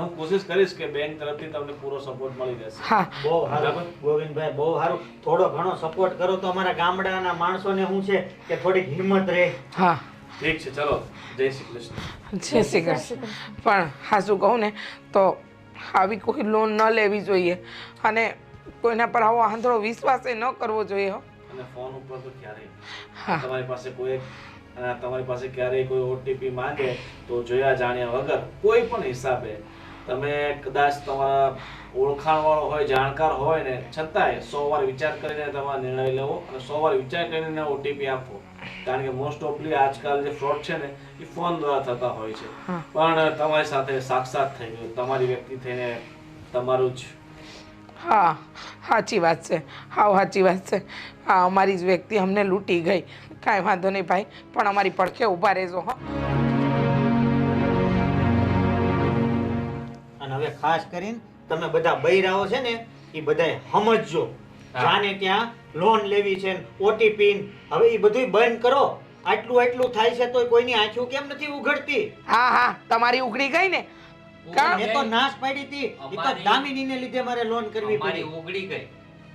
હું કોશિશ કરીશ કે બેંક તરફથી તમને પૂરો સપોર્ટ મળી રહેશે. હા બહુ સારું ગોવિંદભાઈ, બહુ સારું. થોડો ઘણો સપોર્ટ કરો તો અમારા ગામડાના માણસોને શું છે કે થોડીક હિંમત રહે. હા ઠીક છે, ચલો, જય શ્રી કૃષ્ણ. જય શ્રી કૃષ્ણ. પણ હા શું કહું ને તો આવી કોઈ લોન ન લેવી જોઈએ અને કોઈના પર આવો આંધળો વિશ્વાસ ન કરવો જોઈએ. અને ફોન ઉપર તો ક્યારેય તમારી પાસે ક્યારેય કોઈ ઓટીપી માંગે તો જોયા જાણ્યા વગર કોઈ પણ હિસાબે તમે કદાચ તમારા ઓળખાણવાળો હોય, જાણકાર હોય ને છતાંય 100 વાર વિચાર કરીને તમારો નિર્ણય લેવો અને 100 વાર વિચાર કરીને ઓટીપી આપવો. કારણ કે મોસ્ટ ઓફલી આજકાલ જે ફ્રોડ છે ને એ ફોન દ્વારા થતા હોય છે, પણ તમારી સાથે સાક્ષાત થઈ ગયું, તમારી વ્યક્તિ થઈને તમારું જ. હા સાચી વાત છે, હા સાચી વાત છે. હા અમારી જ વ્યક્તિ અમને લૂંટી ગઈ. કાંઈ વાંધો નહીં ભાઈ, પણ અમારી પડખે ઊભા રહેજો. હા અને હવે ખાસ કરીને તમે બધા બૈરાઓ છે ને એ બધાય સમજજો. જાને ત્યાં લોન લેવી છે, ઓટીપી, હવે એ બધું બંધ કરો. આટલું થાય છે તો કોઈની આંખો કેમ નથી ઉઘડતી? હા હા તમારી ઉઘડી ગઈ ને. મેં તો નાશ પાડી હતી. એ તો દામિનીને લીધે મારે લોન કરવી મારી પડી. ઉગડી ગઈ,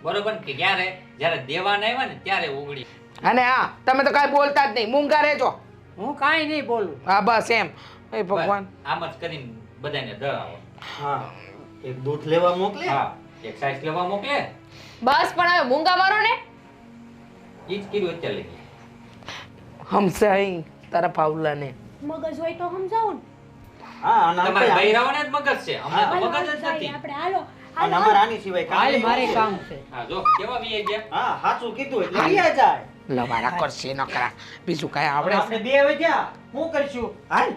બરોબર, કે જ્યારે દેવાના આવ્યા ને ત્યારે ઉગડી. અને હા તમે તો કાંઈ બોલતા જ નહીં, મૂંગા રહેજો. હું કાંઈ નહીં બોલું. હા બસ એમ. એ ભગવાન, આમ જ કરીને બધાને ડરાવો. હા, એક દૂધ લેવા મોકલે. હા, એક્સરસાઇઝ લેવા મોકલે. બસ પણ હવે મૂંગા મારો ને. ઈ જ કીધું અત્યારે લગી. હમસાઈ તારા પાવલાને. મગજ હોય તો સમજાવું હા, અને તમારા આપણે બૈરાઓને જ મગજ છે, અમને તો મગજ જ નથી. આપણે હાલો અને અમારે આની સિવાય કામ હાલ નહીં. મારે કામ છે. હા જો કેવા વી ગયા. હા, સાચું કીધું એટલે લઈ જાય. લવાડા કરશે નકરા, બીજું કાંઈ આવડે આપણે બે હવે ગયા શું કરશું? હાલ